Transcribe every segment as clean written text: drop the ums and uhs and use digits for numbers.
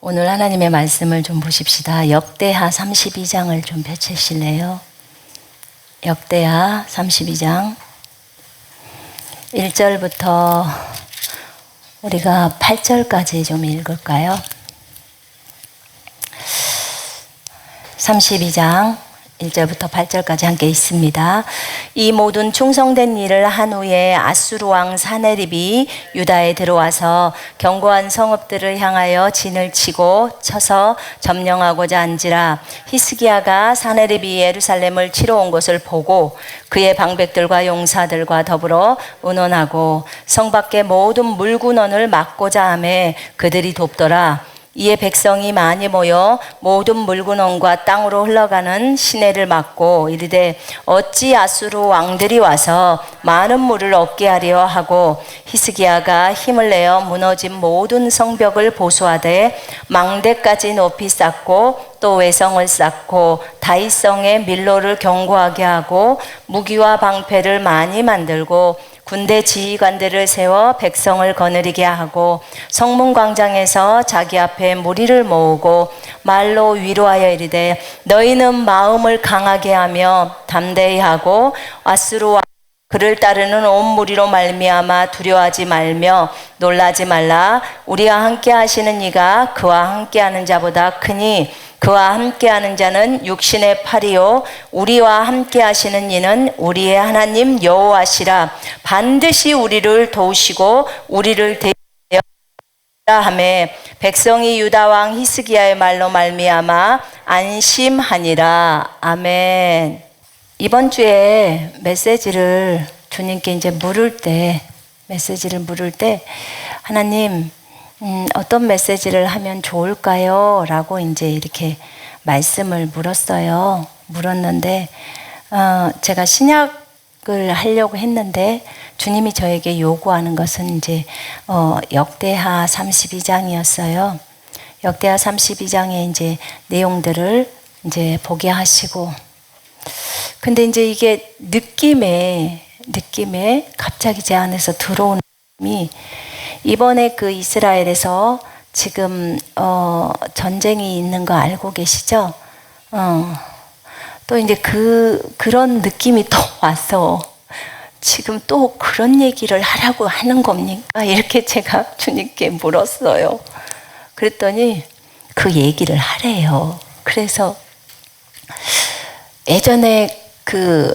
오늘 하나님의 말씀을 좀 보십시다. 역대하 32장을 좀 펼치실래요? 역대하 32장 1절부터 우리가 8절까지 좀 읽을까요? 32장 1절부터 8절까지 함께 있습니다. 이 모든 충성된 일을 한 후에 아수르 왕 사네립이 유다에 들어와서 견고한 성읍들을 향하여 진을 치고 쳐서 점령하고자 한지라. 히스기야가 사네립이 예루살렘을 치러 온 것을 보고 그의 방백들과 용사들과 더불어 의논하고 성 밖의 모든 물군원을 막고자 하매 그들이 돕더라. 이에 백성이 많이 모여 모든 물군원과 땅으로 흘러가는 시내를 막고 이르되 어찌 아수르 왕들이 와서 많은 물을 얻게 하려 하고, 히스기야가 힘을 내어 무너진 모든 성벽을 보수하되 망대까지 높이 쌓고 또 외성을 쌓고 다윗성의 밀로를 견고하게 하고 무기와 방패를 많이 만들고 군대 지휘관들을 세워 백성을 거느리게 하고 성문 광장에서 자기 앞에 무리를 모으고 말로 위로하여 이르되 너희는 마음을 강하게 하며 담대히 하고 아수르와 그를 따르는 온 무리로 말미암아 두려워하지 말며 놀라지 말라. 우리와 함께 하시는 이가 그와 함께하는 자보다 크니 그와 함께하는 자는 육신의 팔이요 우리와 함께 하시는 이는 우리의 하나님 여호와시라. 반드시 우리를 도우시고 우리를 대하여 하매 백성이 유다 왕 히스기야의 말로 말미암아 안심하니라. 아멘. 이번 주에 메시지를 주님께 이제 물을 때 하나님 어떤 메시지를 하면 좋을까요? 라고 이제 이렇게 말씀을 물었는데 제가 신약을 하려고 했는데 주님이 저에게 요구하는 것은 이제 역대하 32장이었어요. 역대하 32장의 이제 내용들을 이제 보게 하시고, 근데 이제 이게 느낌에 갑자기 제 안에서 들어오는 느낌이, 이번에 그 이스라엘에서 지금 전쟁이 있는 거 알고 계시죠? 또 이제 그런 느낌이 또 와서 지금 또 그런 얘기를 하라고 하는 겁니까? 이렇게 제가 주님께 물었어요. 그랬더니 그 얘기를 하래요. 그래서 예전에 그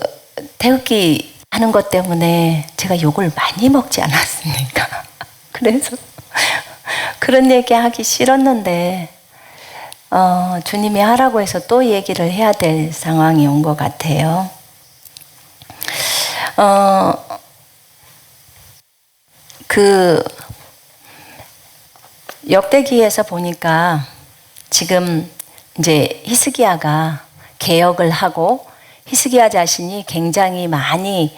태극기 하는 것 때문에 제가 욕을 많이 먹지 않았습니까? 그래서 그런 얘기 하기 싫었는데 주님이 하라고 해서 또 얘기를 해야 될 상황이 온 것 같아요. 그 역대기에서 보니까 지금 이제 히스기야가 개혁을 하고, 히스기야 자신이 굉장히 많이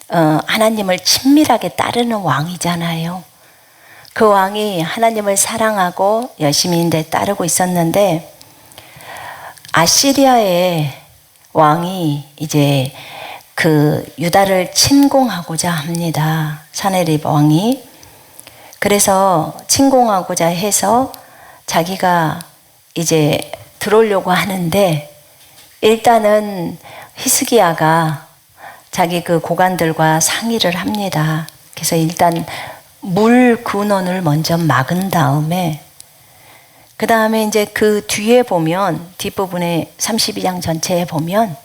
하나님을 친밀하게 따르는 왕이잖아요. 그 왕이 하나님을 사랑하고 열심히 이제 따르고 있었는데, 아시리아의 왕이 이제 그 유다를 침공하고자 합니다. 사네립 왕이. 그래서 침공하고자 해서 자기가 이제 들어오려고 하는데, 일단은 히스기야가 자기 그 고관들과 상의를 합니다. 그래서 일단 물 근원을 먼저 막은 다음에, 그 다음에 이제 그 뒤에 보면, 뒷부분에 32장 전체에 보면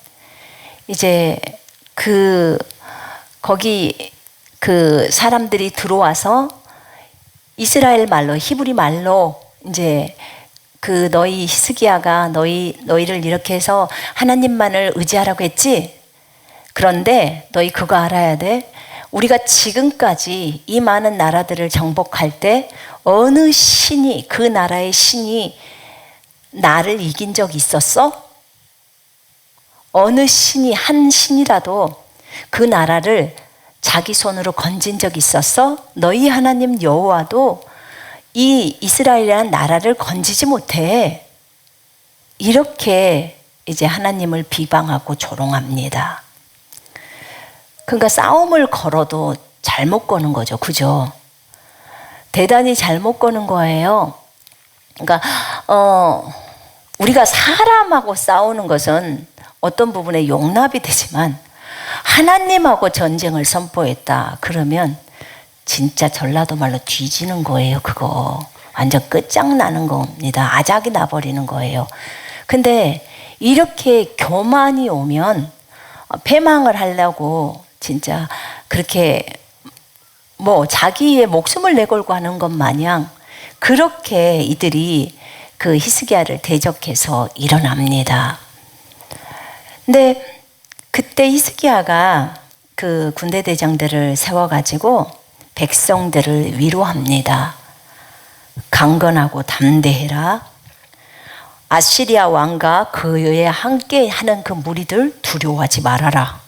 이제 거기 그 사람들이 들어와서 이스라엘 말로, 히브리 말로 이제 그 너희 히스기야가 너희를 이렇게 해서 하나님만을 의지하라고 했지? 그런데 너희 그거 알아야 돼. 우리가 지금까지 이 많은 나라들을 정복할 때 어느 신이, 그 나라의 신이 나를 이긴 적 있었어? 어느 신이, 한 신이라도 그 나라를 자기 손으로 건진 적 있었어? 너희 하나님 여호와도 이 이스라엘이라는 나라를 건지지 못해. 이렇게 이제 하나님을 비방하고 조롱합니다. 그러니까 싸움을 걸어도 잘못 거는 거죠. 그죠? 대단히 잘못 거는 거예요. 그러니까 우리가 사람하고 싸우는 것은 어떤 부분에 용납이 되지만 하나님하고 전쟁을 선포했다 그러면 진짜 전라도 말로 뒤지는 거예요. 그거 완전 끝장나는 겁니다. 아작이 나버리는 거예요. 근데 이렇게 교만이 오면 패망을 하려고 진짜 그렇게 뭐 자기의 목숨을 내걸고 하는 것 마냥 그렇게 이들이 그 히스기야를 대적해서 일어납니다. 근데 그때 히스기야가 그 군대 대장들을 세워가지고 백성들을 위로합니다. 강건하고 담대해라. 아시리아 왕과 그에 함께하는 그 무리들 두려워하지 말아라.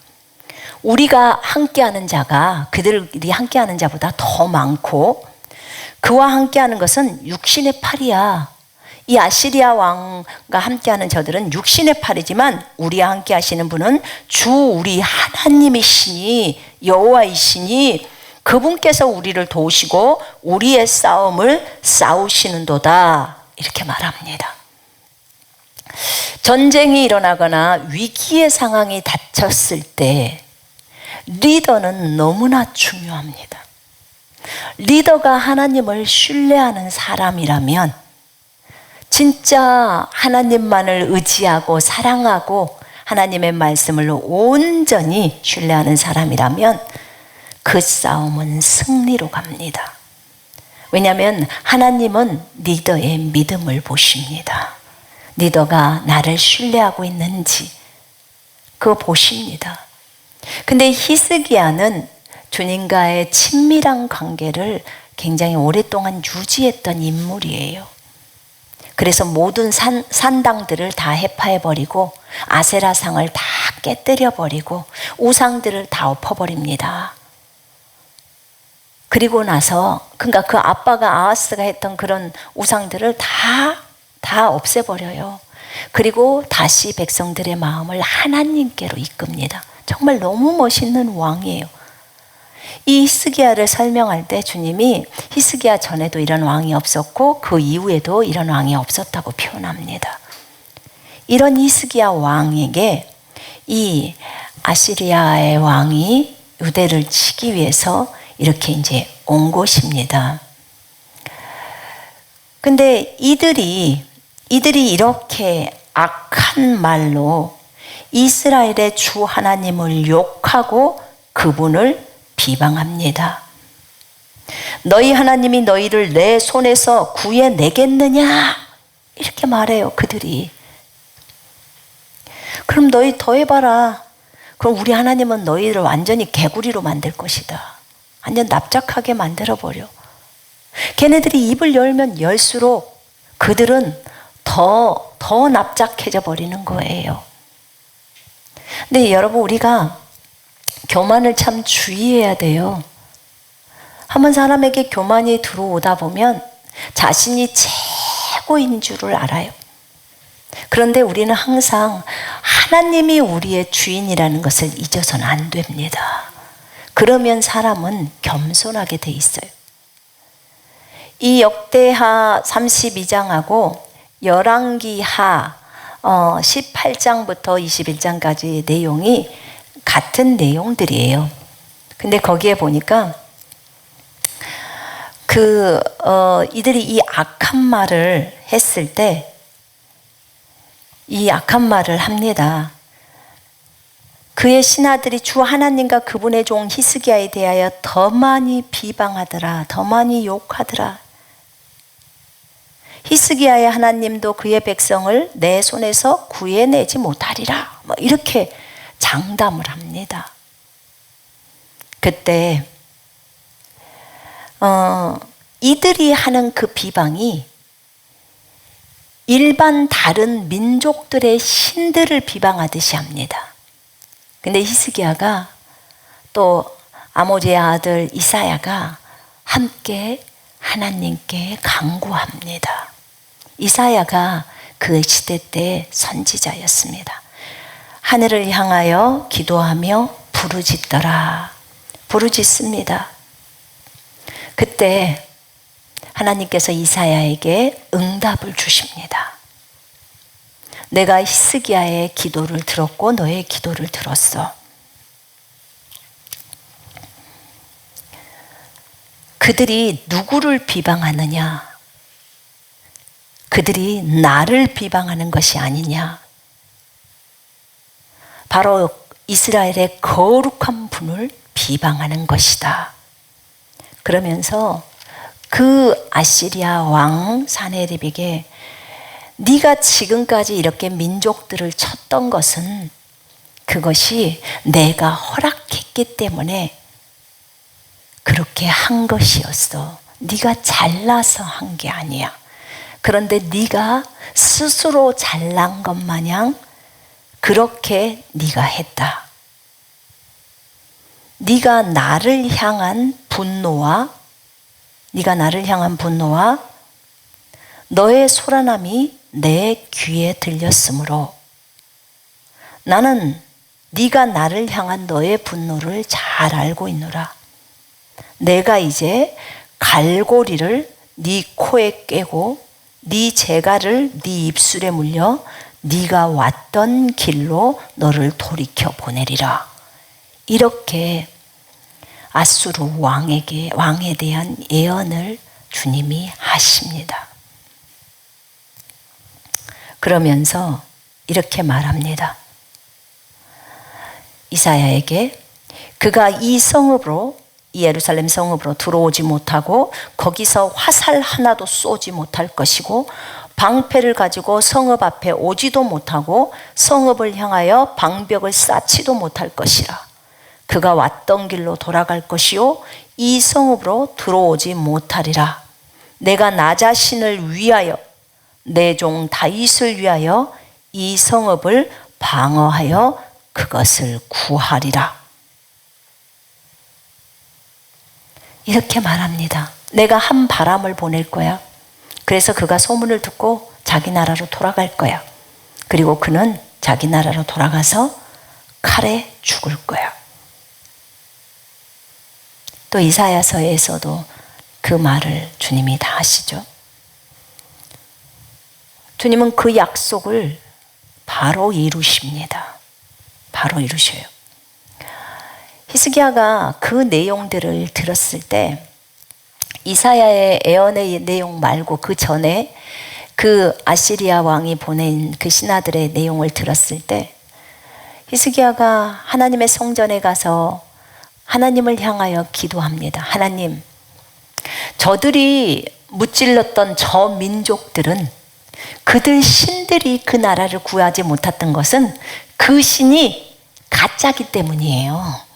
우리가 함께하는 자가 그들이 함께하는 자보다 더 많고 그와 함께하는 것은 육신의 팔이야. 이 아시리아 왕과 함께하는 저들은 육신의 팔이지만 우리와 함께 하시는 분은 주 우리 하나님이시니 여호와이시니 그분께서 우리를 도우시고 우리의 싸움을 싸우시는도다. 이렇게 말합니다. 전쟁이 일어나거나 위기의 상황이 닥쳤을 때 리더는 너무나 중요합니다. 리더가 하나님을 신뢰하는 사람이라면 진짜 하나님만을 의지하고 사랑하고 하나님의 말씀을 온전히 신뢰하는 사람이라면 그 싸움은 승리로 갑니다. 왜냐하면 하나님은 리더의 믿음을 보십니다. 리더가 나를 신뢰하고 있는지 그거 보십니다. 근데 히스기야는 주님과의 친밀한 관계를 굉장히 오랫동안 유지했던 인물이에요. 그래서 모든 산당들을 다 해파해버리고 아세라상을 다 깨뜨려버리고 우상들을 다 엎어버립니다. 그리고 나서 그러니까 그 아빠가 아하스가 했던 그런 우상들을 다 없애버려요. 그리고 다시 백성들의 마음을 하나님께로 이끕니다. 정말 너무 멋있는 왕이에요. 이 히스기야를 설명할 때 주님이 히스기야 전에도 이런 왕이 없었고 그 이후에도 이런 왕이 없었다고 표현합니다. 이런 히스기야 왕에게 이 아시리아의 왕이 유대를 치기 위해서 이렇게 이제 온 것입니다. 근데 이들이 이렇게 악한 말로 이스라엘의 주 하나님을 욕하고 그분을 비방합니다. 너희 하나님이 너희를 내 손에서 구해내겠느냐? 이렇게 말해요, 그들이. 그럼 너희 더 해봐라. 그럼 우리 하나님은 너희를 완전히 개구리로 만들 것이다. 완전 납작하게 만들어버려. 걔네들이 입을 열면 열수록 그들은 더 납작해져 버리는 거예요. 근데 여러분, 우리가 교만을 참 주의해야 돼요. 한번 사람에게 교만이 들어오다 보면 자신이 최고인 줄을 알아요. 그런데 우리는 항상 하나님이 우리의 주인이라는 것을 잊어서는 안 됩니다. 그러면 사람은 겸손하게 돼 있어요. 이 역대하 32장하고 열왕기하 18장부터 21장까지 내용이 같은 내용들이에요. 근데 거기에 보니까 이들이 이 악한 말을 했을 때 이 악한 말을 합니다. 그의 신하들이 주 하나님과 그분의 종 히스기야에 대하여 더 많이 비방하더라. 더 많이 욕하더라. 히스기야의 하나님도 그의 백성을 내 손에서 구해내지 못하리라. 뭐 이렇게 장담을 합니다. 그때 이들이 하는 그 비방이 일반 다른 민족들의 신들을 비방하듯이 합니다. 근데 히스기야가 또 아모즈의 아들 이사야가 함께 하나님께 간구합니다. 이사야가 그 시대 때 선지자였습니다. 하늘을 향하여 기도하며 부르짖더라. 부르짖습니다. 그때 하나님께서 이사야에게 응답을 주십니다. 내가 히스기야의 기도를 들었고 너의 기도를 들었어. 그들이 누구를 비방하느냐? 그들이 나를 비방하는 것이 아니냐? 바로 이스라엘의 거룩한 분을 비방하는 것이다. 그러면서 그 아시리아 왕 사네립에게 네가 지금까지 이렇게 민족들을 쳤던 것은 그것이 내가 허락했기 때문에 그렇게 한 것이었어. 네가 잘나서 한 게 아니야. 그런데 네가 스스로 잘난 것 마냥 그렇게 네가 했다. 네가 나를 향한 분노와 너의 소란함이 내 귀에 들렸으므로 나는 네가 나를 향한 너의 분노를 잘 알고 있노라. 내가 이제 갈고리를 네 코에 꿰고 네 재갈을 네 입술에 물려 네가 왔던 길로 너를 돌이켜 보내리라. 이렇게 아수르 왕에 대한 예언을 주님이 하십니다. 그러면서 이렇게 말합니다. 이사야에게 그가 이 예루살렘 성읍으로 들어오지 못하고 거기서 화살 하나도 쏘지 못할 것이고 방패를 가지고 성읍 앞에 오지도 못하고 성읍을 향하여 방벽을 쌓지도 못할 것이라. 그가 왔던 길로 돌아갈 것이요 이 성읍으로 들어오지 못하리라. 내가 나 자신을 위하여 내 종 다윗을 위하여 이 성읍을 방어하여 그것을 구하리라. 이렇게 말합니다. 내가 한 바람을 보낼 거야. 그래서 그가 소문을 듣고 자기 나라로 돌아갈 거야. 그리고 그는 자기 나라로 돌아가서 칼에 죽을 거야. 또 이사야서에서도 그 말을 주님이 다 하시죠. 주님은 그 약속을 바로 이루십니다. 바로 이루셔요. 히스기야가 그 내용들을 들었을 때 이사야의 예언의 내용 말고 그 전에 그 아시리아 왕이 보낸 그 신하들의 내용을 들었을 때 히스기야가 하나님의 성전에 가서 하나님을 향하여 기도합니다. 하나님, 저들이 무찔렀던 저 민족들은 그들 신들이 그 나라를 구하지 못했던 것은 그 신이 가짜기 때문이에요.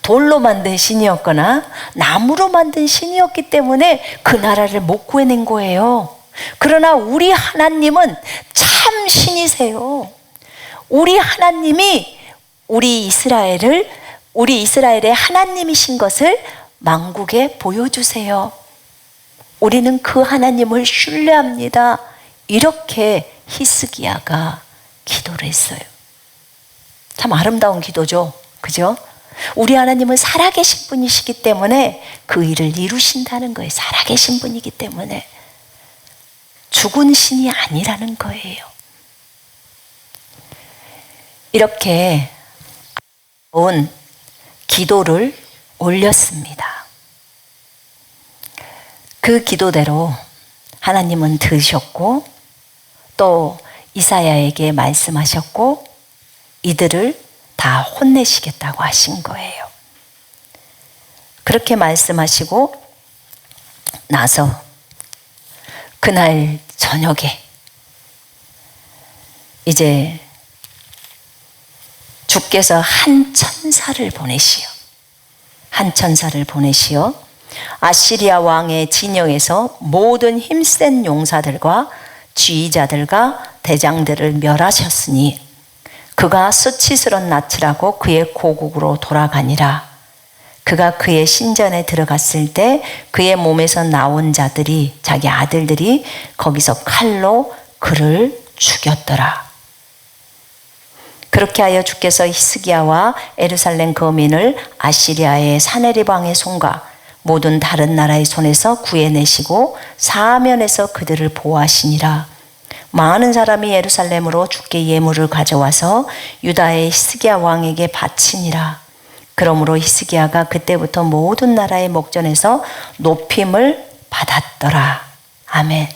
돌로 만든 신이었거나 나무로 만든 신이었기 때문에 그 나라를 못 구해낸 거예요. 그러나 우리 하나님은 참 신이세요. 우리 하나님이 우리 이스라엘의 하나님이신 것을 만국에 보여주세요. 우리는 그 하나님을 신뢰합니다. 이렇게 히스기야가 기도를 했어요. 참 아름다운 기도죠. 그죠? 우리 하나님은 살아계신 분이시기 때문에 그 일을 이루신다는 거예요. 살아계신 분이기 때문에 죽은 신이 아니라는 거예요. 이렇게 온 기도를 올렸습니다. 그 기도대로 하나님은 들으셨고 또 이사야에게 말씀하셨고 이들을 다 혼내시겠다고 하신 거예요. 그렇게 말씀하시고 나서 그날 저녁에 이제 주께서 한 천사를 보내시어 아시리아 왕의 진영에서 모든 힘센 용사들과 지휘자들과 대장들을 멸하셨으니 그가 수치스러운 낯을 하고 그의 고국으로 돌아가니라. 그가 그의 신전에 들어갔을 때 그의 몸에서 나온 자들이 자기 아들들이 거기서 칼로 그를 죽였더라. 그렇게 하여 주께서 히스기야와 예루살렘 거민을 아시리아의 사네립 왕의 손과 모든 다른 나라의 손에서 구해내시고 사면에서 그들을 보호하시니라. 많은 사람이 예루살렘으로 주께 예물을 가져와서 유다의 히스기야 왕에게 바치니라. 그러므로 히스기야가 그때부터 모든 나라의 목전에서 높임을 받았더라. 아멘.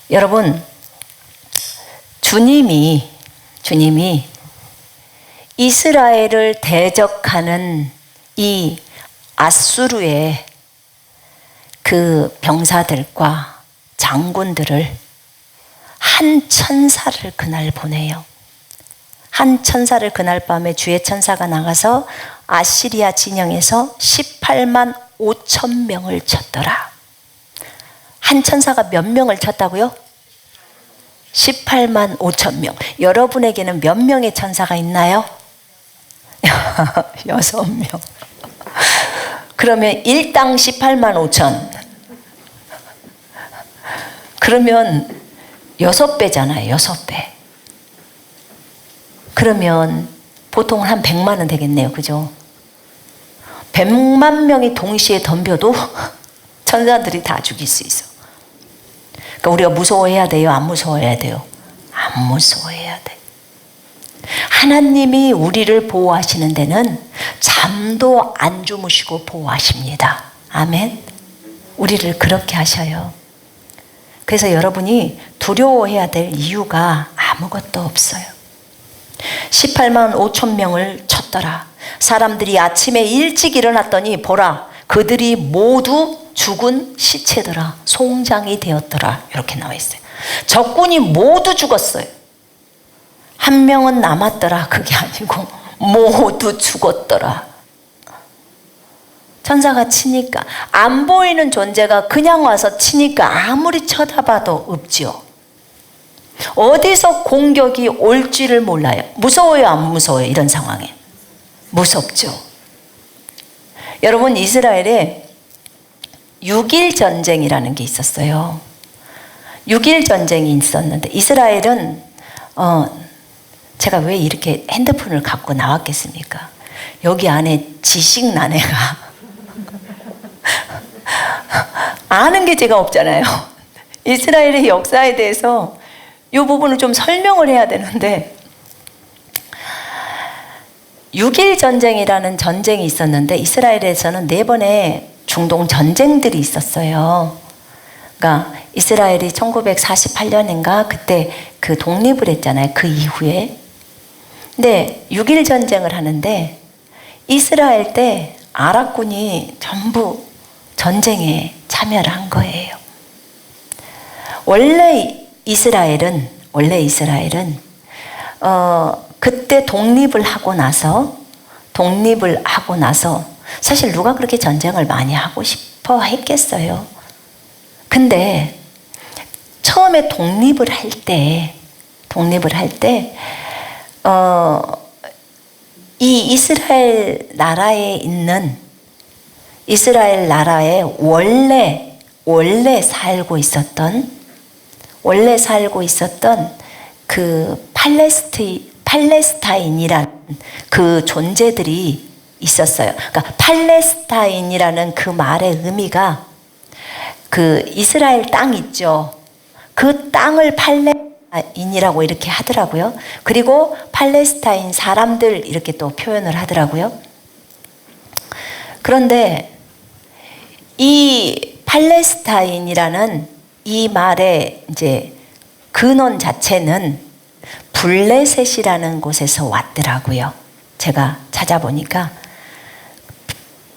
여러분, 주님이 이스라엘을 대적하는 이 아수르의 그 병사들과 장군들을 한 천사를 그날 보내요. 한 천사를 그날 밤에 주의 천사가 나가서 아시리아 진영에서 18만 5천 명을 쳤더라. 한 천사가 몇 명을 쳤다고요? 18만 5천 명. 여러분에게는 몇 명의 천사가 있나요? 6명. 그러면 일당 18만 5천. 그러면 6배잖아요. 6배. 그러면 보통 한 100만 원 되겠네요. 그죠? 100만 명이 동시에 덤벼도 천사들이 다 죽일 수 있어. 그러니까 우리가 무서워해야 돼요? 안 무서워해야 돼요? 안 무서워해야 돼. 하나님이 우리를 보호하시는 데는 잠도 안 주무시고 보호하십니다. 아멘. 우리를 그렇게 하셔요. 그래서 여러분이 두려워해야 될 이유가 아무것도 없어요. 18만 5천 명을 쳤더라. 사람들이 아침에 일찍 일어났더니 보라, 그들이 모두 죽은 시체더라. 송장이 되었더라. 이렇게 나와 있어요. 적군이 모두 죽었어요. 한 명은 남았더라. 그게 아니고 모두 죽었더라. 천사가 치니까, 안 보이는 존재가 그냥 와서 치니까 아무리 쳐다봐도 없지요. 어디서 공격이 올지를 몰라요. 무서워요, 안 무서워요? 이런 상황에 무섭죠. 여러분, 이스라엘에 6.1 전쟁이라는 게 있었어요. 6.1 전쟁이 있었는데, 이스라엘은 제가 왜 이렇게 핸드폰을 갖고 나왔겠습니까? 여기 안에 지식난해가 아는 게 제가 없잖아요. 이스라엘의 역사에 대해서 이 부분을 좀 설명을 해야 되는데, 6.1 전쟁이라는 전쟁이 있었는데, 이스라엘에서는 4번의 중동 전쟁들이 있었어요. 그러니까 이스라엘이 1948년인가 그때 그 독립을 했잖아요. 그 이후에. 근데 6.1 전쟁을 하는데 이스라엘 때 아랍군이 전부 전쟁에 참여를 한 거예요. 원래 이스라엘은 그때 독립을 하고 나서 사실 누가 그렇게 전쟁을 많이 하고 싶어 했겠어요. 근데 처음에 독립을 할 때 이 이스라엘 나라에 원래 살고 있었던 그 팔레스타인이라는 그 존재들이 있었어요. 그러니까 팔레스타인이라는 그 말의 의미가 그 이스라엘 땅 있죠. 그 땅을 팔레스타인이라고 이렇게 하더라고요. 그리고 팔레스타인 사람들 이렇게 또 표현을 하더라고요. 그런데 이 팔레스타인이라는 이 말의 이제 근원 자체는 블레셋이라는 곳에서 왔더라고요. 제가 찾아보니까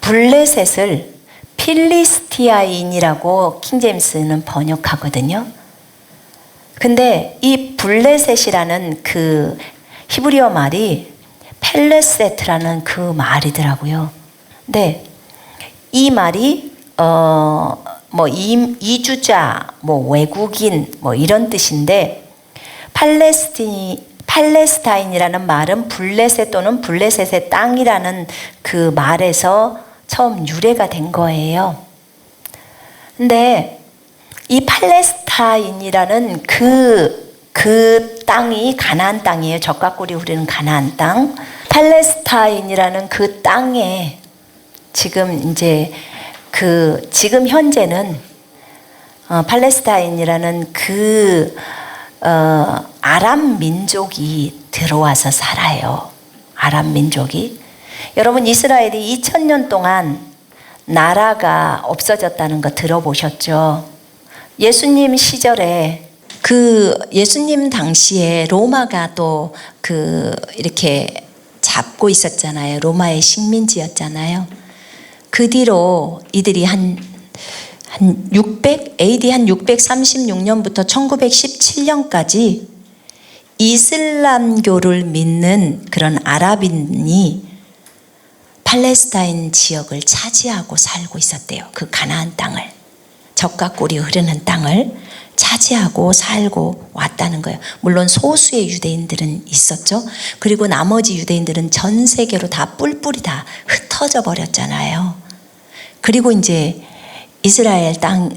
블레셋을 필리스티아인이라고 킹제임스는 번역하거든요. 근데 이 블레셋이라는 그 히브리어 말이 펠레세트라는 그 말이더라고요. 근데 이 말이 이주자, 외국인 이런 뜻인데, 팔레스타인이라는 말은 블레셋 또는 블레셋의 땅이라는 그 말에서 처음 유래가 된 거예요. 근데 이 팔레스타인이라는 그 땅이 가나안 땅이에요. 적과 꿀이 흐르는 가나안 땅. 팔레스타인이라는 그 땅에 지금 이제 지금 현재는 팔레스타인이라는 아람 민족이 들어와서 살아요. 아람 민족이. 여러분, 이스라엘이 2000년 동안 나라가 없어졌다는 거 들어보셨죠? 예수님 시절에 예수님 당시에 로마가 또 이렇게 잡고 있었잖아요. 로마의 식민지였잖아요. 그 뒤로 이들이 AD 한 636년부터 1917년까지 이슬람교를 믿는 그런 아랍인이 팔레스타인 지역을 차지하고 살고 있었대요. 그 가나안 땅을, 젖과 꿀이 흐르는 땅을 차지하고 살고 왔다는 거예요. 물론 소수의 유대인들은 있었죠. 그리고 나머지 유대인들은 전 세계로 다 뿔뿔이 다 흩어져 버렸잖아요. 그리고 이제 이스라엘 땅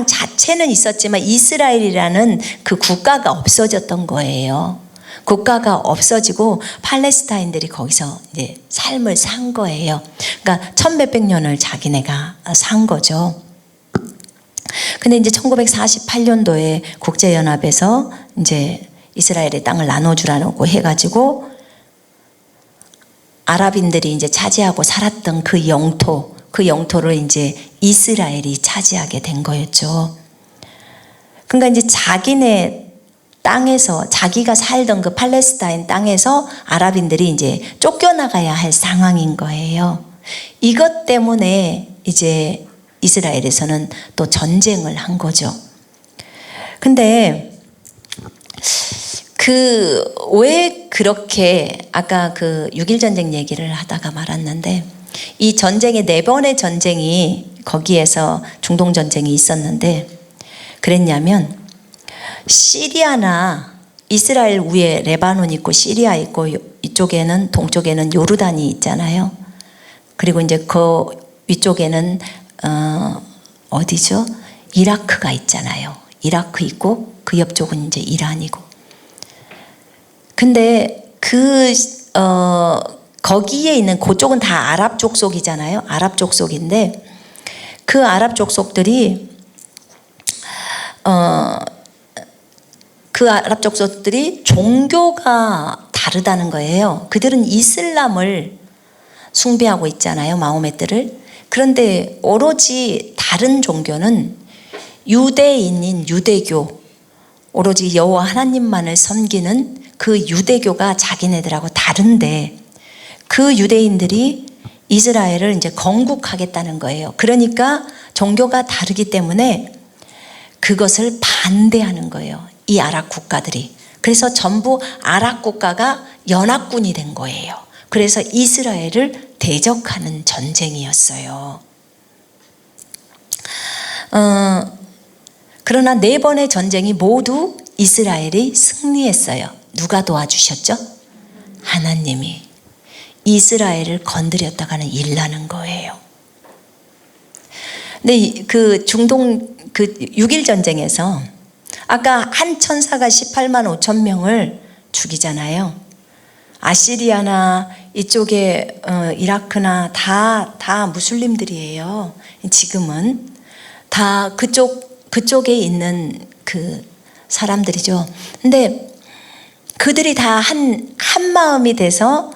자체는 있었지만 이스라엘이라는 그 국가가 없어졌던 거예요. 국가가 없어지고 팔레스타인들이 거기서 이제 삶을 산 거예요. 그러니까 1100몇 년을 자기네가 산 거죠. 근데 이제 1948년도에 국제연합에서 이제 이스라엘의 땅을 나눠주라고 해가지고 아랍인들이 이제 차지하고 살았던 그 영토를 이제 이스라엘이 차지하게 된 거였죠. 그러니까 이제 자기네 땅에서, 자기가 살던 그 팔레스타인 땅에서 아랍인들이 이제 쫓겨나가야 할 상황인 거예요. 이것 때문에 이제 이스라엘에서는 또 전쟁을 한 거죠. 근데 왜 그렇게, 아까 6.1 전쟁 얘기를 하다가 말았는데, 이 전쟁의 4번의 전쟁이 거기에서 중동 전쟁이 있었는데, 그랬냐면 시리아나 이스라엘 위에 레바논 있고 시리아 있고 이쪽에는, 동쪽에는 요르단이 있잖아요. 그리고 이제 그 위쪽에는 어디죠? 이라크가 있잖아요. 이라크 있고 그 옆쪽은 이제 이란이고. 근데 거기에 있는 그쪽은 다 아랍 족속이잖아요. 아랍 족속인데 그 아랍 족속들이 종교가 다르다는 거예요. 그들은 이슬람을 숭배하고 있잖아요. 마호메트를. 그런데 오로지 다른 종교는 유대인인 유대교, 오로지 여호와 하나님만을 섬기는 그 유대교가 자기네들하고 다른데, 그 유대인들이 이스라엘을 이제 건국하겠다는 거예요. 그러니까 종교가 다르기 때문에 그것을 반대하는 거예요. 이 아랍 국가들이. 그래서 전부 아랍 국가가 연합군이 된 거예요. 그래서 이스라엘을 대적하는 전쟁이었어요. 그러나 4번의 전쟁이 모두 이스라엘이 승리했어요. 누가 도와주셨죠? 하나님이. 이스라엘을 건드렸다가는 일나는 거예요. 근데 중동 6.1 전쟁에서 아까 한 천사가 18만 5천 명을 죽이잖아요. 아시리아나 이쪽에 이라크나 다 무슬림들이에요. 지금은 다 그쪽에 있는 그 사람들이죠. 근데 그들이 다 한 마음이 돼서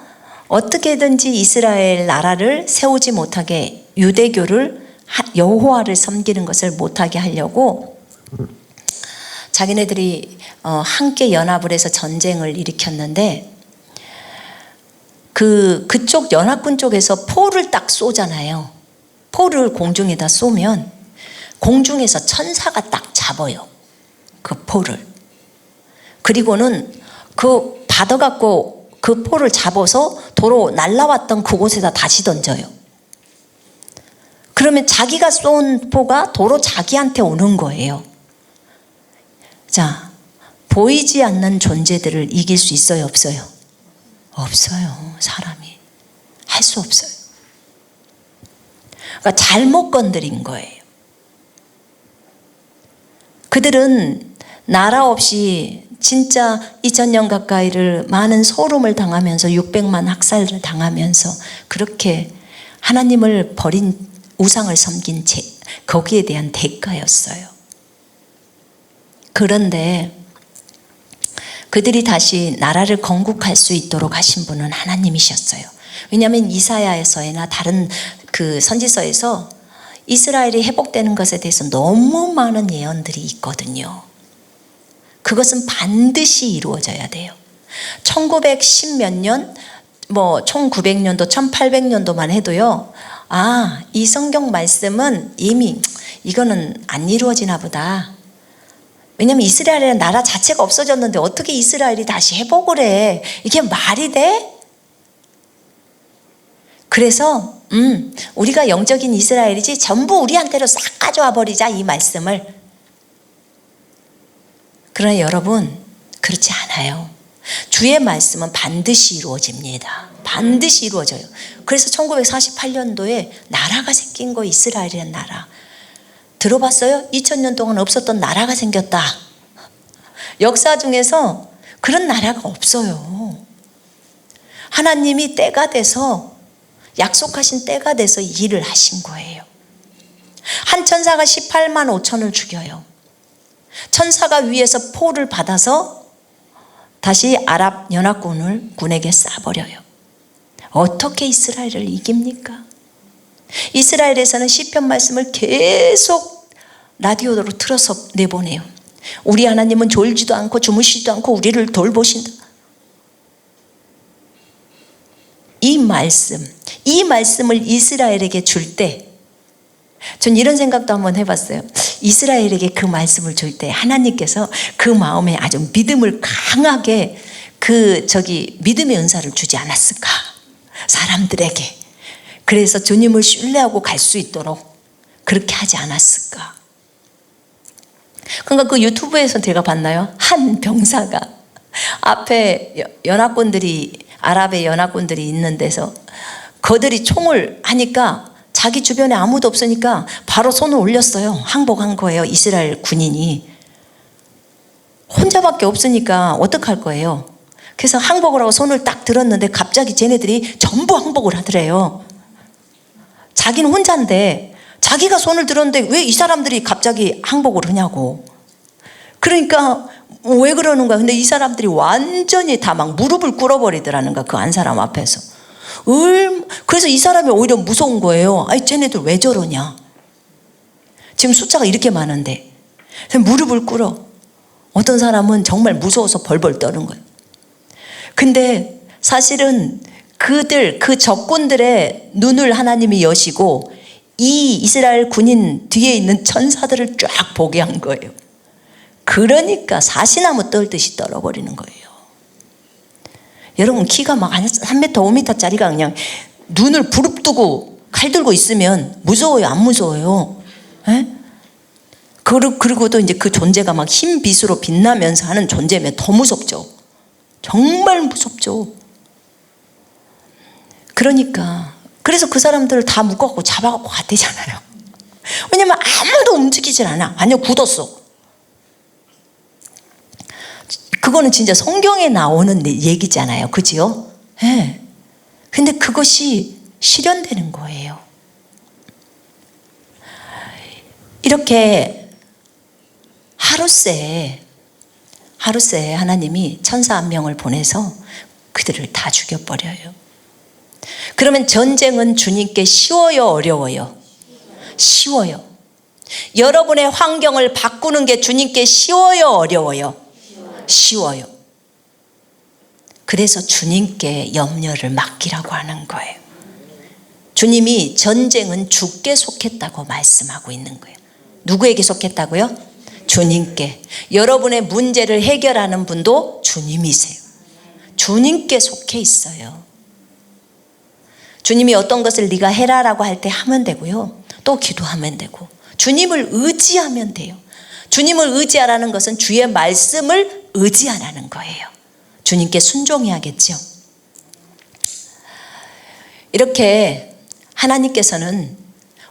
어떻게든지 이스라엘 나라를 세우지 못하게, 유대교를, 여호와를 섬기는 것을 못하게 하려고 자기네들이 함께 연합을 해서 전쟁을 일으켰는데, 그쪽 연합군 쪽에서 포를 딱 쏘잖아요. 포를 공중에다 쏘면 공중에서 천사가 딱 잡아요. 그 포를. 그리고는 받아갖고 그 포를 잡아서 도로 날라왔던 그곳에다 다시 던져요. 그러면 자기가 쏜 포가 도로 자기한테 오는 거예요. 자, 보이지 않는 존재들을 이길 수 있어요, 없어요? 없어요. 사람이 할 수 없어요. 그러니까 잘못 건드린 거예요. 그들은 나라 없이 진짜 2000년 가까이를 많은 소름을 당하면서 600만 학살을 당하면서 그렇게 하나님을 버린 우상을 섬긴 거기에 대한 대가였어요. 그런데 그들이 다시 나라를 건국할 수 있도록 하신 분은 하나님이셨어요. 왜냐하면 이사야서나 다른 그 선지서에서 이스라엘이 회복되는 것에 대해서 너무 많은 예언들이 있거든요. 그것은 반드시 이루어져야 돼요. 1910 몇 년, 뭐 1900년도, 1800년도만 해도요. 아, 이 성경 말씀은 이미 이거는 안 이루어지나 보다. 왜냐하면 이스라엘의 나라 자체가 없어졌는데 어떻게 이스라엘이 다시 회복을 해? 이게 말이 돼? 그래서 우리가 영적인 이스라엘이지 전부 우리한테로 싹 가져와 버리자, 이 말씀을. 그러나 여러분, 그렇지 않아요. 주의 말씀은 반드시 이루어집니다. 반드시 이루어져요. 그래서 1948년도에 나라가 생긴 거, 이스라엘이라는 나라. 들어봤어요? 2000년 동안 없었던 나라가 생겼다. 역사 중에서 그런 나라가 없어요. 하나님이 때가 돼서, 약속하신 때가 돼서 일을 하신 거예요. 한 천사가 18만 5천을 죽여요. 천사가 위에서 포를 받아서 다시 아랍 연합군에게 쏴버려요. 어떻게 이스라엘을 이깁니까? 이스라엘에서는 시편 말씀을 계속 라디오로 틀어서 내보내요. 우리 하나님은 졸지도 않고 주무시지도 않고 우리를 돌보신다. 이 말씀을 이스라엘에게 줄 때, 전 이런 생각도 한번 해봤어요. 이스라엘에게 그 말씀을 줄 때 하나님께서 그 마음에 아주 믿음을 강하게 믿음의 은사를 주지 않았을까? 사람들에게. 그래서 주님을 신뢰하고 갈 수 있도록 그렇게 하지 않았을까? 그러니까 그 유튜브에서 제가 봤나요? 한 병사가 앞에 아랍의 연합군들이 있는 데서 그들이 총을 하니까 자기 주변에 아무도 없으니까 바로 손을 올렸어요. 항복한 거예요. 이스라엘 군인이. 혼자밖에 없으니까 어떡할 거예요? 그래서 항복을 하고 손을 딱 들었는데 갑자기 쟤네들이 전부 항복을 하더래요. 자기는 혼자인데 자기가 손을 들었는데 왜 이 사람들이 갑자기 항복을 하냐고. 그러니까 왜 그러는 거야? 근데 이 사람들이 완전히 다 막 무릎을 꿇어버리더라는 거야. 그 한 사람 앞에서. 그래서 이 사람이 오히려 무서운 거예요. 아니, 쟤네들 왜 저러냐? 지금 숫자가 이렇게 많은데. 무릎을 꿇어. 어떤 사람은 정말 무서워서 벌벌 떠는 거예요. 근데 사실은 그 적군들의 눈을 하나님이 여시고 이 이스라엘 군인 뒤에 있는 천사들을 쫙 보게 한 거예요. 그러니까 사시나무 떨듯이 떨어버리는 거예요. 여러분, 키가 막 한 3m, 5m짜리가 그냥 눈을 부릅뜨고 칼 들고 있으면 무서워요? 안 무서워요? 에? 그리고도 이제 그 존재가 막 흰 빛으로 빛나면서 하는 존재면 더 무섭죠. 정말 무섭죠. 그러니까 그래서 그 사람들을 다 묶어갖고 잡아갖고 갔대잖아요. 왜냐면 아무도 움직이질 않아. 완전 굳었어. 그거는 진짜 성경에 나오는 얘기잖아요. 그죠? 네. 근데 그것이 실현되는 거예요. 이렇게 하루새에 하나님이 천사 한 명을 보내서 그들을 다 죽여버려요. 그러면 전쟁은 주님께 쉬워요, 어려워요? 쉬워요. 여러분의 환경을 바꾸는 게 주님께 쉬워요, 어려워요? 쉬워요. 그래서 주님께 염려를 맡기라고 하는 거예요. 주님이 전쟁은 주께 속했다고 말씀하고 있는 거예요. 누구에게 속했다고요? 주님께. 여러분의 문제를 해결하는 분도 주님이세요. 주님께 속해 있어요. 주님이 어떤 것을 네가 해라라고 할 때 하면 되고요. 또 기도하면 되고. 주님을 의지하면 돼요. 주님을 의지하라는 것은 주의 말씀을 의지하라는 거예요. 주님께 순종해야겠죠. 이렇게 하나님께서는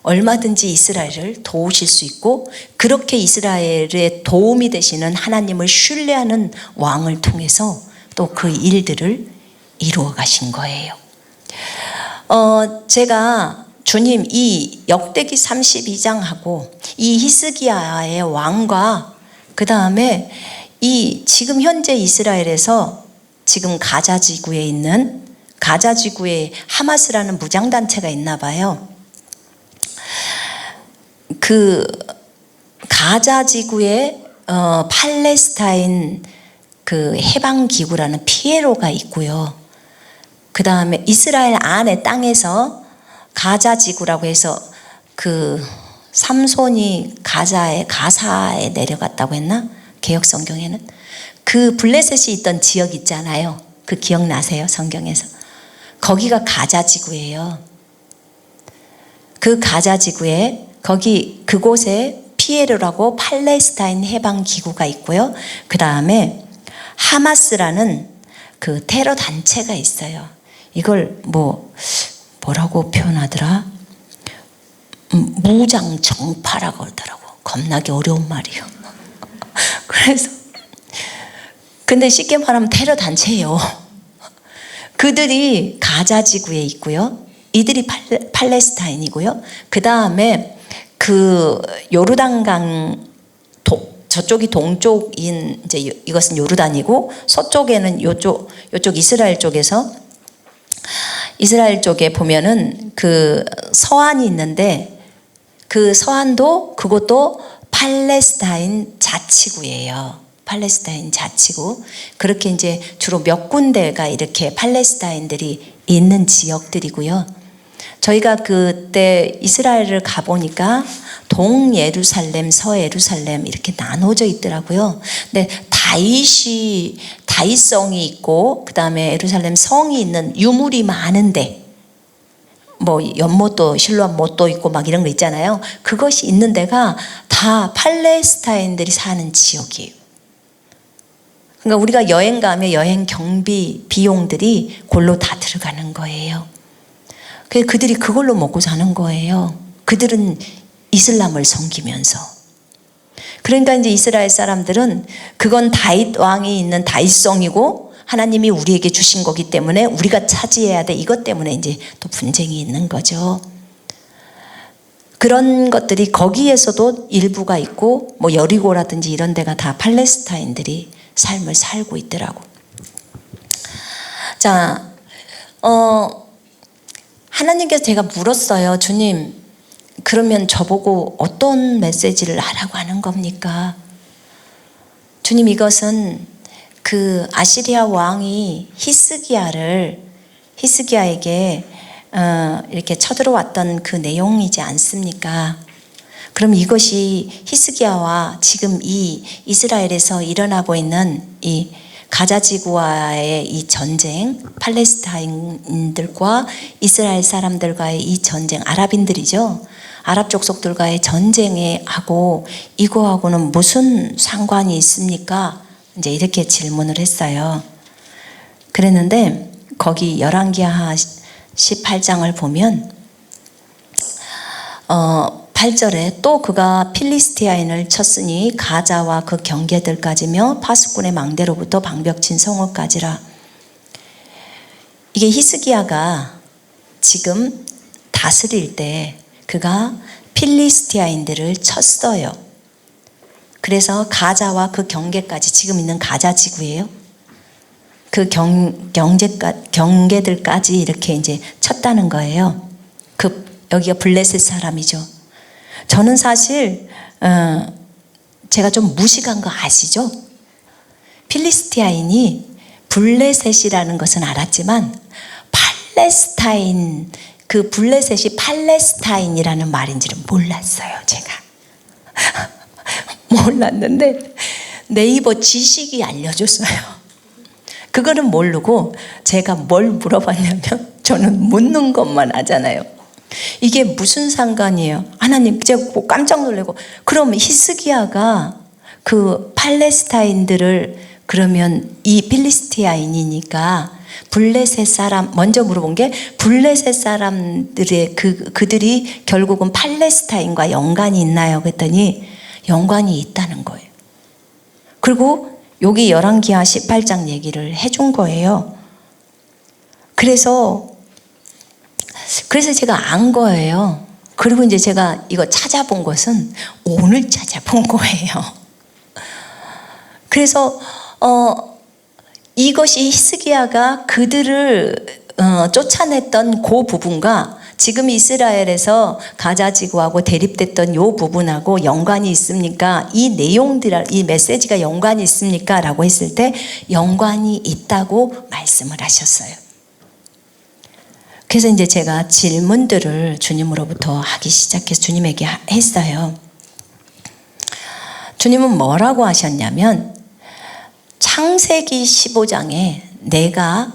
얼마든지 이스라엘을 도우실 수 있고 그렇게 이스라엘의 도움이 되시는 하나님을 신뢰하는 왕을 통해서 또 그 일들을 이루어 가신 거예요. 제가 주님 이 역대기 32장하고 이 히스기야의 왕과 그 다음에 이 지금 현재 이스라엘에서 지금 가자 지구에 있는 가자 지구에 하마스라는 무장단체가 있나 봐요. 그 가자 지구에 팔레스타인 그 해방기구라는 피에로가 있고요. 그 다음에 이스라엘 안에 땅에서 가자 지구라고 해서 그 삼손이 가사에 내려갔다고 했나? 개역 성경에는 그 블레셋이 있던 지역 있잖아요. 그 기억나세요? 성경에서 거기가 가자 지구예요. 그 가자 지구에 그곳에 피에로라고 팔레스타인 해방 기구가 있고요. 그 다음에 하마스라는 그 테러 단체가 있어요. 이걸 뭐라고 표현하더라? 무장 정파라고 그러더라고. 겁나게 어려운 말이요. 그래서 근데 쉽게 말하면 테러 단체예요. 그들이 가자 지구에 있고요. 이들이 팔레스타인이고요. 그 다음에 그 요르단강 저쪽이 동쪽인 이제 이것은 요르단이고 서쪽에는 요쪽 이스라엘 쪽에 보면은 그 서안이 있는데 그 서안도 그것도 팔레스타인 자치구예요. 팔레스타인 자치구. 그렇게 이제 주로 몇 군데가 이렇게 팔레스타인들이 있는 지역들이고요. 저희가 그때 이스라엘을 가보니까 동예루살렘, 서예루살렘 이렇게 나눠져 있더라고요. 근데 다윗성이 있고 그 다음에 예루살렘 성이 있는 유물이 많은데 뭐 연못도 실로암 못도 있고 막 이런 거 있잖아요. 그것이 있는 데가 다 팔레스타인들이 사는 지역이에요. 그러니까 우리가 여행 가면 여행 경비 비용들이 그걸로 다 들어가는 거예요. 그들이 그걸로 먹고 사는 거예요. 그들은 이슬람을 섬기면서. 그러니까 이제 이스라엘 사람들은 그건 다윗 왕이 있는 다윗성이고 하나님이 우리에게 주신 거기 때문에 우리가 차지해야 돼. 이것 때문에 이제 또 분쟁이 있는 거죠. 그런 것들이 거기에서도 일부가 있고 뭐 여리고라든지 이런 데가 다 팔레스타인들이 삶을 살고 있더라고. 자, 하나님께서 제가 물었어요. 주님, 그러면 저보고 어떤 메시지를 하라고 하는 겁니까? 주님, 이것은 그 아시리아 왕이 히스기야에게 이렇게 쳐들어왔던 그 내용이지 않습니까? 그럼 이것이 히스기야와 지금 이 이스라엘에서 일어나고 있는 이 가자 지구와의 이 전쟁, 팔레스타인들과 이스라엘 사람들과의 이 전쟁, 아랍인들이죠. 아랍 족속들과의 전쟁에 하고 이거하고는 무슨 상관이 있습니까? 이제 이렇게 질문을 했어요. 그랬는데 거기 열왕기하 18장을 보면 8절에 또 그가 필리스티아인을 쳤으니 가자와 그 경계들까지며 파수꾼의 망대로부터 방벽친 성읍까지라. 이게 히스기야가 지금 다스릴 때 그가 필리스티아인들을 쳤어요. 그래서 가자와 그 경계까지, 지금 있는 가자 지구예요. 그 경계들까지 이렇게 이제 쳤다는 거예요. 여기가 블레셋 사람이죠. 저는 사실 제가 좀 무식한 거 아시죠? 필리스티아인이 블레셋이라는 것은 알았지만 팔레스타인, 그 블레셋이 팔레스타인이라는 말인지를 몰랐어요. 제가 몰랐는데 네이버 지식이 알려줬어요. 그거는 모르고 제가 뭘 물어봤냐면 저는 묻는 것만 하잖아요. 이게 무슨 상관이에요? 하나님, 제가 깜짝 놀래고, 그럼 히스기야가 그 팔레스타인들을 그러면 이 필리스티아인이니까 블레셋 사람, 먼저 물어본 게 블레셋 사람들의 그들이 결국은 팔레스타인과 연관이 있나요? 그랬더니 연관이 있다는 거예요. 그리고 여기 열왕기하 18장 얘기를 해준 거예요. 그래서 그래서 제가 안 거예요. 그리고 이제 제가 이거 찾아본 것은 오늘 찾아본 거예요. 그래서 이것이 히스기야가 그들을 쫓아냈던 그 부분과 지금 이스라엘에서 가자 지구하고 대립됐던 이 부분하고 연관이 있습니까? 이 내용들, 이 메시지가 연관이 있습니까? 라고 했을 때 연관이 있다고 말씀을 하셨어요. 그래서 이제 제가 질문들을 주님으로부터 하기 시작해서 주님에게 했어요. 주님은 뭐라고 하셨냐면 창세기 15장에 내가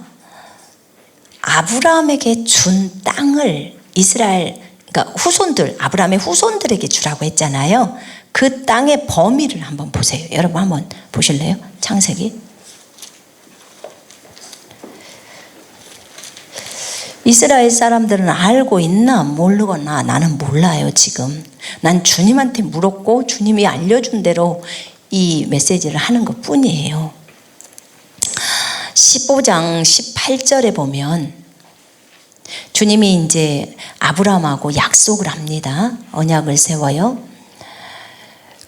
아브라함에게 준 땅을 이스라엘, 그러니까 후손들, 아브라함의 후손들에게 주라고 했잖아요. 그 땅의 범위를 한번 보세요. 여러분 한번 보실래요? 창세기. 이스라엘 사람들은 알고 있나 모르거나 나는 몰라요 지금. 난 주님한테 물었고 주님이 알려준 대로 이 메시지를 하는 것 뿐이에요. 15장 18절에 보면 주님이 이제 아브라함하고 약속을 합니다. 언약을 세워요.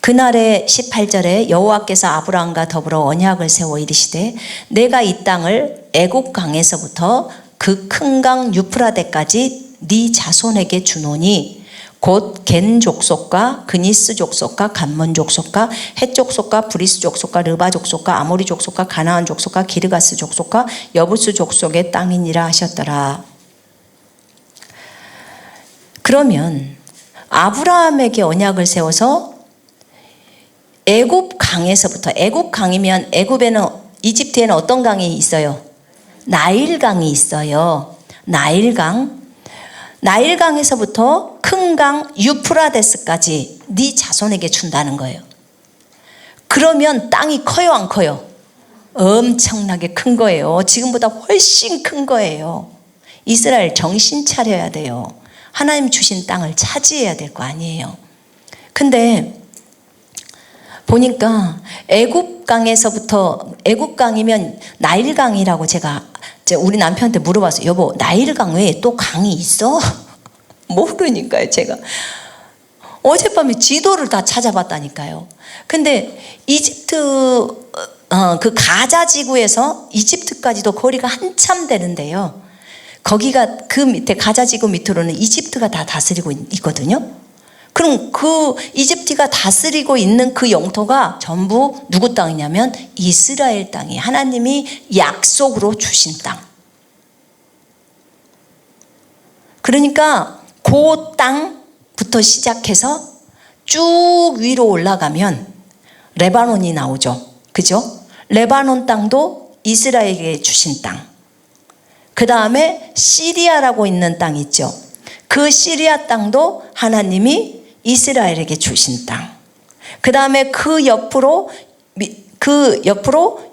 그날의 18절에 여호와께서 아브라함과 더불어 언약을 세워 이르시되 내가 이 땅을 애굽 강에서부터 그 큰 강 유프라데까지 네 자손에게 주노니 곧 겐 족속과 그니스 족속과 간몬 족속과 헷 족속과 브리스 족속과 르바 족속과 아모리 족속과 가나안 족속과 기르가스 족속과 여부스 족속의 땅이니라 하셨더라. 그러면 아브라함에게 언약을 세워서 애굽 강에서부터, 애굽 강이면 애굽에는, 이집트에는 어떤 강이 있어요? 나일강이 있어요. 나일강에서부터 큰 강 유프라데스까지 네 자손에게 준다는 거예요. 그러면 땅이 커요 안 커요? 엄청나게 큰 거예요. 지금보다 훨씬 큰 거예요. 이스라엘 정신 차려야 돼요. 하나님 주신 땅을 차지해야 될 거 아니에요. 근데 보니까 애굽강에서부터, 애굽강이면 나일강이라고 제가 우리 남편한테 물어봤어요. 여보, 나일강 외에 또 강이 있어? 모르니까요. 제가 어젯밤에 지도를 다 찾아봤다니까요. 근데 이집트 그 가자 지구에서 이집트까지도 거리가 한참 되는데요. 거기가 그 밑에 가자 지구 밑으로는 이집트가 다 다스리고 있거든요. 그럼 그 이집트가 다스리고 있는 그 영토가 전부 누구 땅이냐면 이스라엘 땅이, 하나님이 약속으로 주신 땅. 그러니까 그 땅부터 시작해서 쭉 위로 올라가면 레바논이 나오죠. 그죠? 레바논 땅도 이스라엘에게 주신 땅. 그 다음에 시리아라고 있는 땅 있죠. 그 시리아 땅도 하나님이 이스라엘에게 주신 땅. 그 다음에 그 옆으로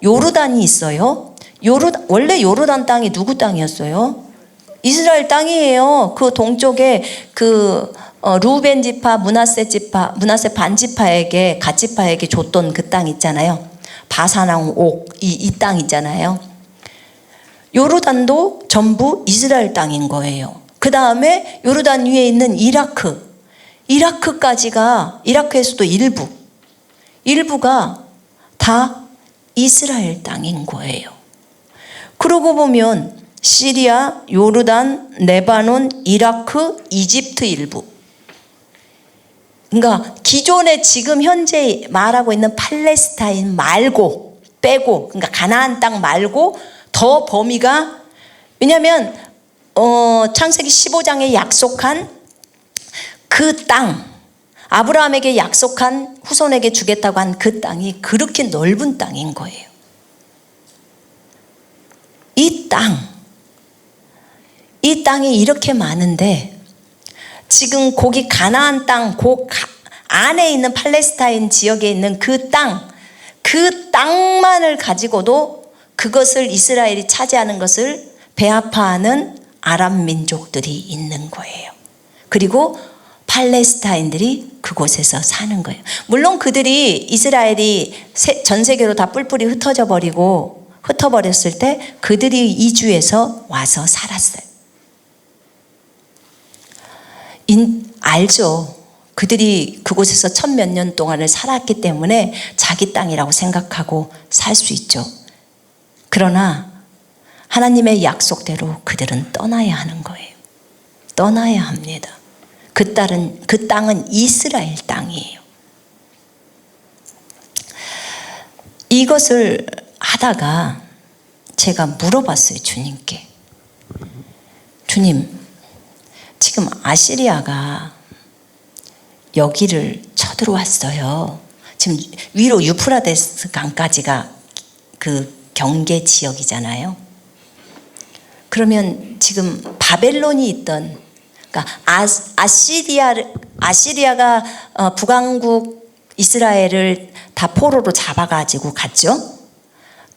요르단이 있어요. 원래 요르단 땅이 누구 땅이었어요? 이스라엘 땅이에요. 그 동쪽에 루벤 지파, 므낫세 반지파에게, 갓지파에게 줬던 그 땅 있잖아요. 바사랑 옥, 이 땅 있잖아요. 요르단도 전부 이스라엘 땅인 거예요. 그 다음에 요르단 위에 있는 이라크까지가, 이라크에서도 일부가 다 이스라엘 땅인 거예요. 그러고 보면 시리아, 요르단, 레바논, 이라크, 이집트 일부. 그러니까 기존에 지금 현재 말하고 있는 팔레스타인 말고, 빼고, 그러니까 가나안 땅 말고 더 범위가, 왜냐하면 창세기 15장에 약속한 그 땅, 아브라함에게 약속한 후손에게 주겠다고 한 그 땅이 그렇게 넓은 땅인 거예요. 이 땅이 이렇게 많은데 지금 거기 가나안 땅, 그 안에 있는 팔레스타인 지역에 있는 그 땅만을 가지고도 그것을 이스라엘이 차지하는 것을 배아파하는 아람 민족들이 있는 거예요. 그리고 팔레스타인들이 그곳에서 사는 거예요. 물론 그들이, 이스라엘이 전 세계로 다 뿔뿔이 흩어버렸을 때 그들이 이주해서 와서 살았어요. 알죠. 그들이 그곳에서 1000몇 년 동안을 살았기 때문에 자기 땅이라고 생각하고 살 수 있죠. 그러나 하나님의 약속대로 그들은 떠나야 하는 거예요. 떠나야 합니다. 그 땅은 이스라엘 땅이에요. 이것을 하다가 제가 물어봤어요, 주님께. 주님, 지금 아시리아가 여기를 쳐들어왔어요. 지금 위로 유프라데스 강까지가 그 경계 지역이잖아요. 그러면 지금 바벨론이 있던, 그러니까 아시리아가 북왕국 이스라엘을 다 포로로 잡아가지고 갔죠.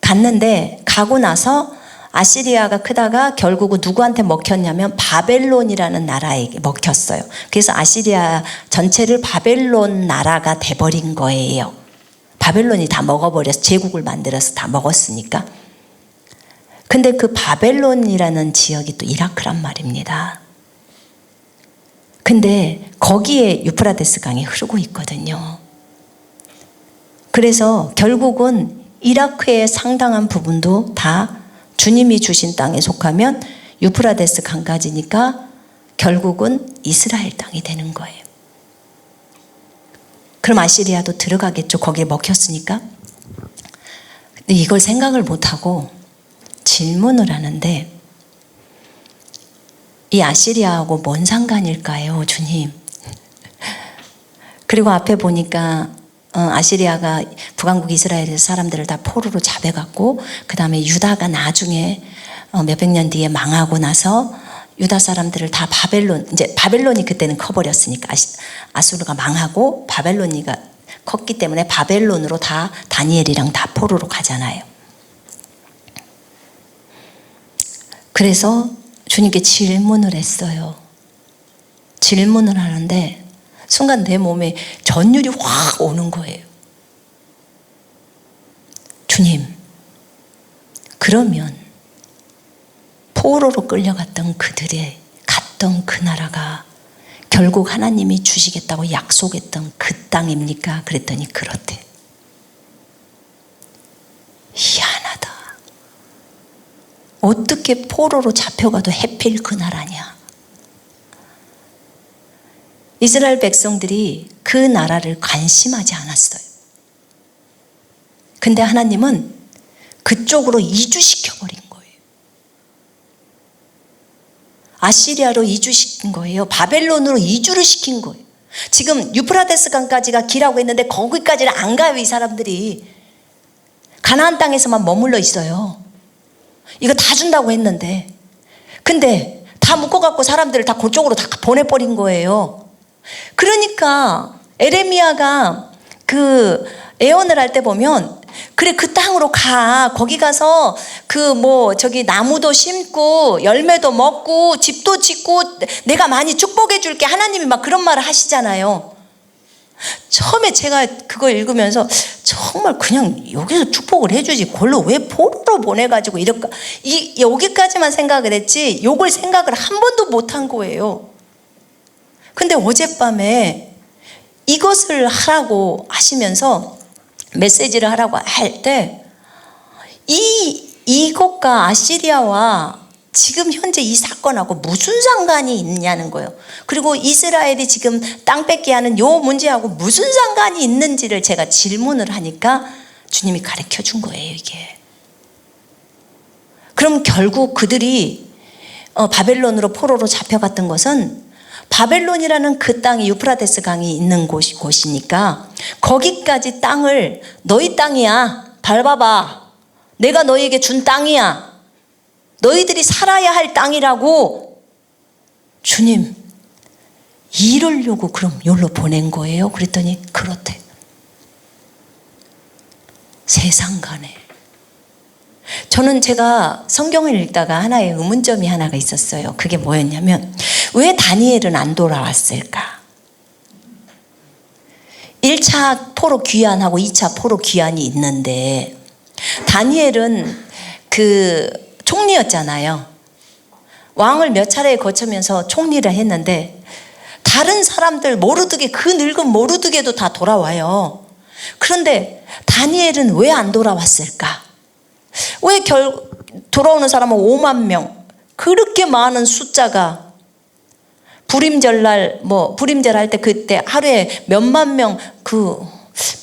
갔는데 가고 나서 아시리아가 크다가 결국은 누구한테 먹혔냐면 바벨론이라는 나라에게 먹혔어요. 그래서 아시리아 전체를 바벨론 나라가 돼버린 거예요. 바벨론이 다 먹어버려서 제국을 만들어서 다 먹었으니까. 근데 그 바벨론이라는 지역이 또 이라크란 말입니다. 근데 거기에 유프라데스 강이 흐르고 있거든요. 그래서 결국은 이라크의 상당한 부분도 다 주님이 주신 땅에 속하면 유프라데스 강까지니까 결국은 이스라엘 땅이 되는 거예요. 그럼 아시리아도 들어가겠죠. 거기에 먹혔으니까. 근데 이걸 생각을 못하고 질문을 하는데, 이 아시리아하고 뭔 상관일까요, 주님? 그리고 앞에 보니까 아시리아가 북왕국 이스라엘에서 사람들을 다 포로로 잡아갔고, 그 다음에 유다가 나중에 몇백 년 뒤에 망하고 나서 유다 사람들을 다 이제 바벨론이 그때는 커버렸으니까 아수르가 망하고 바벨론이가 컸기 때문에 바벨론으로 다 다니엘이랑 다 포로로 가잖아요. 그래서 주님께 질문을 했어요. 질문을 하는데 순간 내 몸에 전율이 확 오는 거예요. 주님, 그러면 포로로 끌려갔던 그들의 갔던 그 나라가 결국 하나님이 주시겠다고 약속했던 그 땅입니까? 그랬더니 그렇대. 희한하다. 어떻게 포로로 잡혀가도 해필 그 나라냐? 이스라엘 백성들이 그 나라를 관심하지 않았어요. 근데 하나님은 그쪽으로 이주시켜버린 거예요. 아시리아로 이주시킨 거예요. 바벨론으로 이주를 시킨 거예요. 지금 유프라데스 강까지가 길하고 있는데 거기까지는 안 가요. 이 사람들이 가나안 땅에서만 머물러 있어요. 이거 다 준다고 했는데, 근데 다 묶어갖고 사람들을 다 그쪽으로 다 보내버린 거예요. 그러니까 에레미야가 그 예언을 할 때 보면, 그래 그 땅으로 가, 거기 가서 그 저기 나무도 심고 열매도 먹고 집도 짓고 내가 많이 축복해 줄게, 하나님이 막 그런 말을 하시잖아요. 처음에 제가 그거 읽으면서 정말 그냥 여기서 축복을 해주지 그걸로 왜 포로로 보내가지고 이럴까, 여기까지만 생각을 했지 요걸 생각을 한 번도 못한 거예요. 근데 어젯밤에 이것을 하라고 하시면서 메시지를 하라고 할 때 이것과 아시리아와 지금 현재 이 사건하고 무슨 상관이 있냐는 거예요. 그리고 이스라엘이 지금 땅 뺏기 하는 요 문제하고 무슨 상관이 있는지를 제가 질문을 하니까 주님이 가르쳐 준 거예요, 이게. 그럼 결국 그들이 바벨론으로 포로로 잡혀갔던 것은 바벨론이라는 그 땅이 유프라데스 강이 있는 곳이니까 거기까지 땅을 너희 땅이야, 밟아봐, 내가 너희에게 준 땅이야, 너희들이 살아야 할 땅이라고 주님 이러려고 그럼 여기로 보낸 거예요? 그랬더니 그렇대. 세상간에. 저는 제가 성경을 읽다가 하나의 의문점이 하나가 있었어요. 그게 뭐였냐면, 왜 다니엘은 안 돌아왔을까? 1차 포로 귀환하고 2차 포로 귀환이 있는데, 다니엘은 그 총리였잖아요. 왕을 몇 차례 거치면서 총리를 했는데 다른 사람들 모르드게, 그 늙은 모르드게도 다 돌아와요. 그런데 다니엘은 왜 안 돌아왔을까? 왜 돌아오는 사람은 5만 명, 그렇게 많은 숫자가, 불임절날 불임절 할 때 그때 하루에 몇만 명,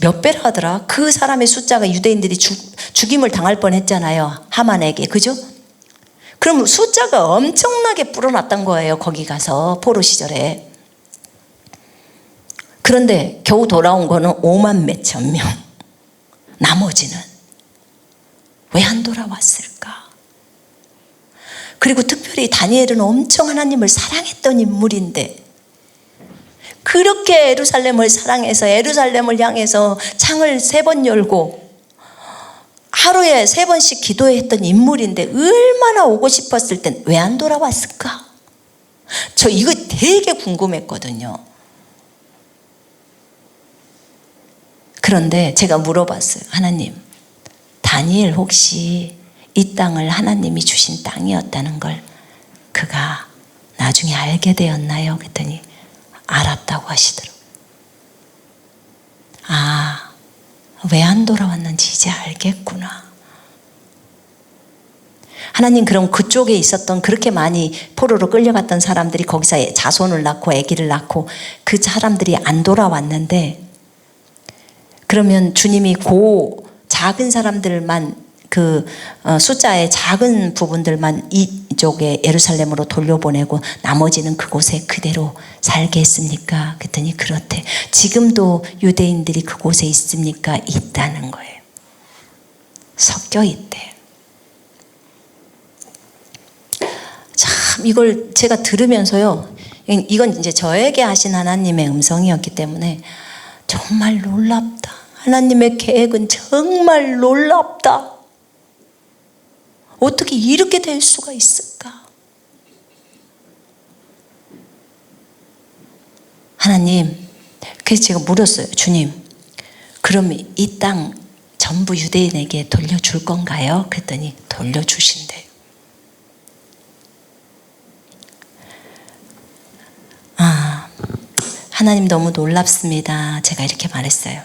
몇 배라 하더라. 그 사람의 숫자가 유대인들이 죽임을 당할 뻔했잖아요, 하만에게. 그죠? 그럼 숫자가 엄청나게 불어났던 거예요, 거기 가서 포로 시절에. 그런데 겨우 돌아온 거는 5만 몇천 명. 나머지는 왜 안 돌아왔을까? 그리고 특별히 다니엘은 엄청 하나님을 사랑했던 인물인데, 그렇게 예루살렘을 사랑해서 예루살렘을 향해서 창을 3번 열고 하루에 3번씩 기도했던 인물인데 얼마나 오고 싶었을 땐 왜 안 돌아왔을까? 저 이거 되게 궁금했거든요. 그런데 제가 물어봤어요. 하나님, 다니엘 혹시 이 땅을 하나님이 주신 땅이었다는 걸 그가 나중에 알게 되었나요? 그랬더니 알았다고 하시더라고요. 아, 왜 안 돌아왔는지 이제 알겠구나. 하나님, 그럼 그쪽에 있었던 그렇게 많이 포로로 끌려갔던 사람들이 거기서 자손을 낳고 아기를 낳고 그 사람들이 안 돌아왔는데, 그러면 주님이 작은 사람들만, 숫자의 작은 부분들만 이쪽에 예루살렘으로 돌려보내고 나머지는 그곳에 그대로 살게 했습니까? 그랬더니 그렇대. 지금도 유대인들이 그곳에 있습니까? 있다는 거예요. 섞여 있대. 참, 이걸 제가 들으면서요, 이건 이제 저에게 하신 하나님의 음성이었기 때문에 정말 놀랍다. 하나님의 계획은 정말 놀랍다. 어떻게 이렇게 될 수가 있을까? 하나님, 그래서 제가 물었어요. 주님, 그럼 이 땅 전부 유대인에게 돌려줄 건가요? 그랬더니 돌려주신대요. 하나님 너무 놀랍습니다. 제가 이렇게 말했어요.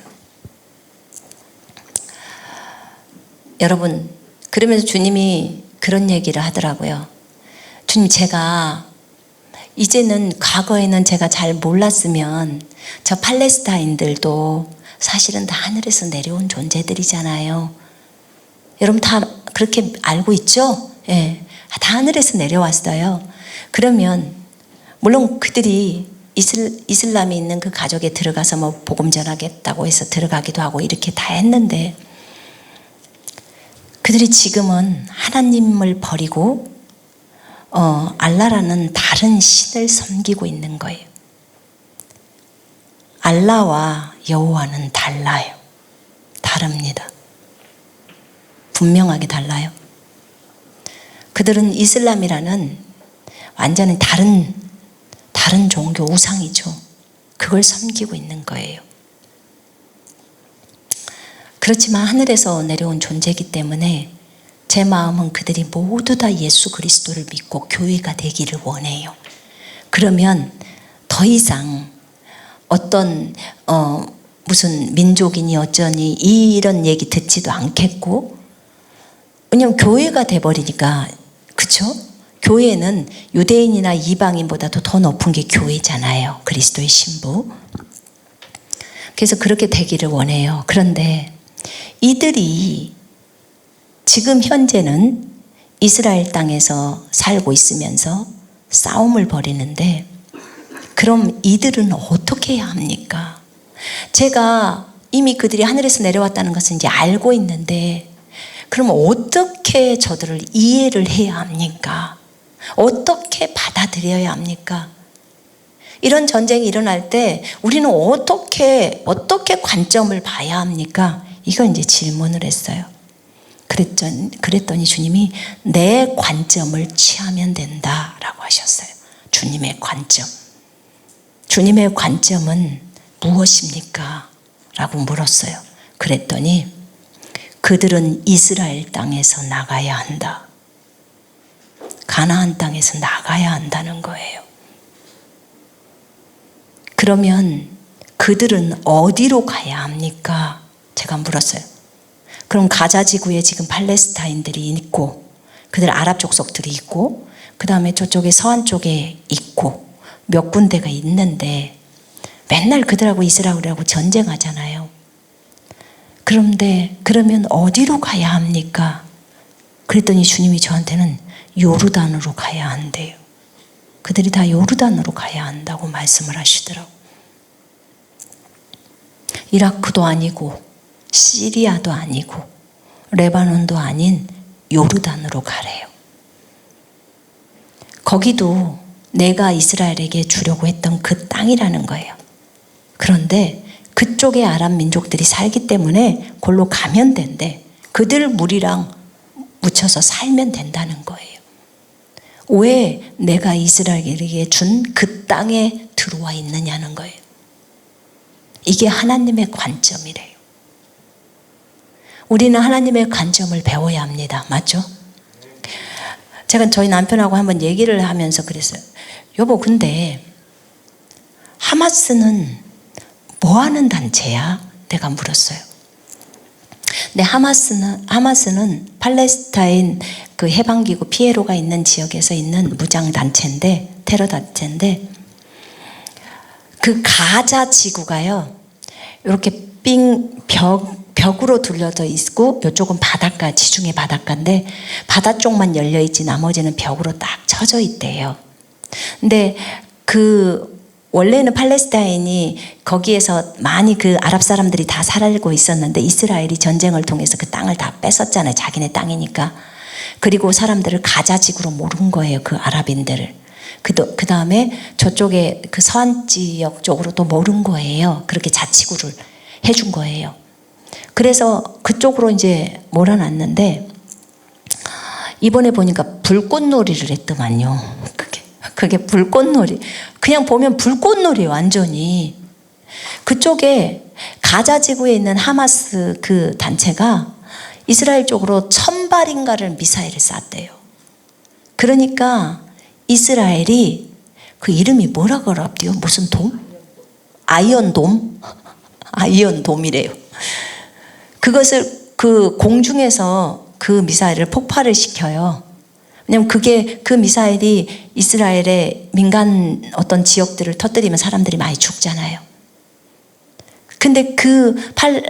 여러분, 그러면서 주님이 그런 얘기를 하더라고요. 주님, 제가 이제는, 과거에는 제가 잘 몰랐으면 저 팔레스타인들도 사실은 다 하늘에서 내려온 존재들이잖아요. 여러분 다 그렇게 알고 있죠? 예, 다 하늘에서 내려왔어요. 그러면 물론 그들이 이슬람이 있는 그 가족에 들어가서 복음 전하겠다고 해서 들어가기도 하고 이렇게 다 했는데, 그들이 지금은 하나님을 버리고 알라라는 다른 신을 섬기고 있는 거예요. 알라와 여호와는 달라요. 다릅니다. 분명하게 달라요. 그들은 이슬람이라는 완전히 다른 종교, 우상이죠. 그걸 섬기고 있는 거예요. 그렇지만 하늘에서 내려온 존재이기 때문에 제 마음은 그들이 모두 다 예수 그리스도를 믿고 교회가 되기를 원해요. 그러면 더 이상 어떤 무슨 민족이니 어쩌니 이런 얘기 듣지도 않겠고, 왜냐면 교회가 돼버리니까. 그쵸? 교회는 유대인이나 이방인보다도 더 높은 게 교회잖아요. 그리스도의 신부. 그래서 그렇게 되기를 원해요. 그런데 이들이 지금 현재는 이스라엘 땅에서 살고 있으면서 싸움을 벌이는데, 그럼 이들은 어떻게 해야 합니까? 제가 이미 그들이 하늘에서 내려왔다는 것은 이제 알고 있는데, 그럼 어떻게 저들을 이해를 해야 합니까? 어떻게 받아들여야 합니까? 이런 전쟁이 일어날 때 우리는 어떻게 관점을 봐야 합니까? 이걸 이제 질문을 했어요. 그랬더니 주님이 내 관점을 취하면 된다라고 하셨어요. 주님의 관점. 주님의 관점은 무엇입니까? 라고 물었어요. 그랬더니 그들은 이스라엘 땅에서 나가야 한다. 가나안 땅에서 나가야 한다는 거예요. 그러면 그들은 어디로 가야 합니까? 제가 물었어요. 그럼 가자 지구에 지금 팔레스타인들이 있고, 그들 아랍 족속들이 있고, 그 다음에 저쪽에 서한 쪽에 있고, 몇 군데가 있는데 맨날 그들하고 이스라엘하고 전쟁하잖아요. 그런데 그러면 어디로 가야 합니까? 그랬더니 주님이 저한테는 요르단으로 가야 한대요. 그들이 다 요르단으로 가야 한다고 말씀을 하시더라고요. 이라크도 아니고 시리아도 아니고 레바논도 아닌 요르단으로 가래요. 거기도 내가 이스라엘에게 주려고 했던 그 땅이라는 거예요. 그런데 그쪽에 아랍 민족들이 살기 때문에 골로 가면 된대. 그들 무리랑 묻혀서 살면 된다는 거예요. 왜 내가 이스라엘에게 준 그 땅에 들어와 있느냐는 거예요. 이게 하나님의 관점이래요. 우리는 하나님의 관점을 배워야 합니다. 맞죠? 제가 저희 남편하고 한번 얘기를 하면서 그랬어요. 여보, 근데 하마스는 뭐 하는 단체야? 내가 물었어요. 근데 하마스는 팔레스타인 그 해방기구 피에로가 있는 지역에서 있는 무장단체인데, 테러단체인데, 그 가자 지구가요, 이렇게 벽으로 둘러져 있고, 이쪽은 바닷가, 지중해 바닷가인데, 바다 쪽만 열려있지 나머지는 벽으로 딱 쳐져 있대요. 근데 원래는 팔레스타인이 거기에서 많이 그 아랍 사람들이 다 살고 있었는데, 이스라엘이 전쟁을 통해서 그 땅을 다 뺏었잖아요. 자기네 땅이니까. 그리고 사람들을 가자 지구로 모른 거예요. 그 아랍인들을. 그 다음에 저쪽에 그 서한 지역 쪽으로 또 모른 거예요. 그렇게 자치구를 해준 거예요. 그래서 그쪽으로 이제 몰아놨는데, 이번에 보니까 불꽃놀이를 했더만요. 그게 불꽃놀이. 그냥 보면 불꽃놀이 완전히. 그쪽에 가자 지구에 있는 하마스 그 단체가 이스라엘 쪽으로 1000발인가를 미사일을 쐈대요. 그러니까 이스라엘이 그 이름이 뭐라 그러더라고요? 무슨 돔? 아이언돔? 아이언돔이래요. 그것을 그 공중에서 그 미사일을 폭발을 시켜요. 왜냐면 그 미사일이 이스라엘의 민간 어떤 지역들을 터뜨리면 사람들이 많이 죽잖아요. 근데 그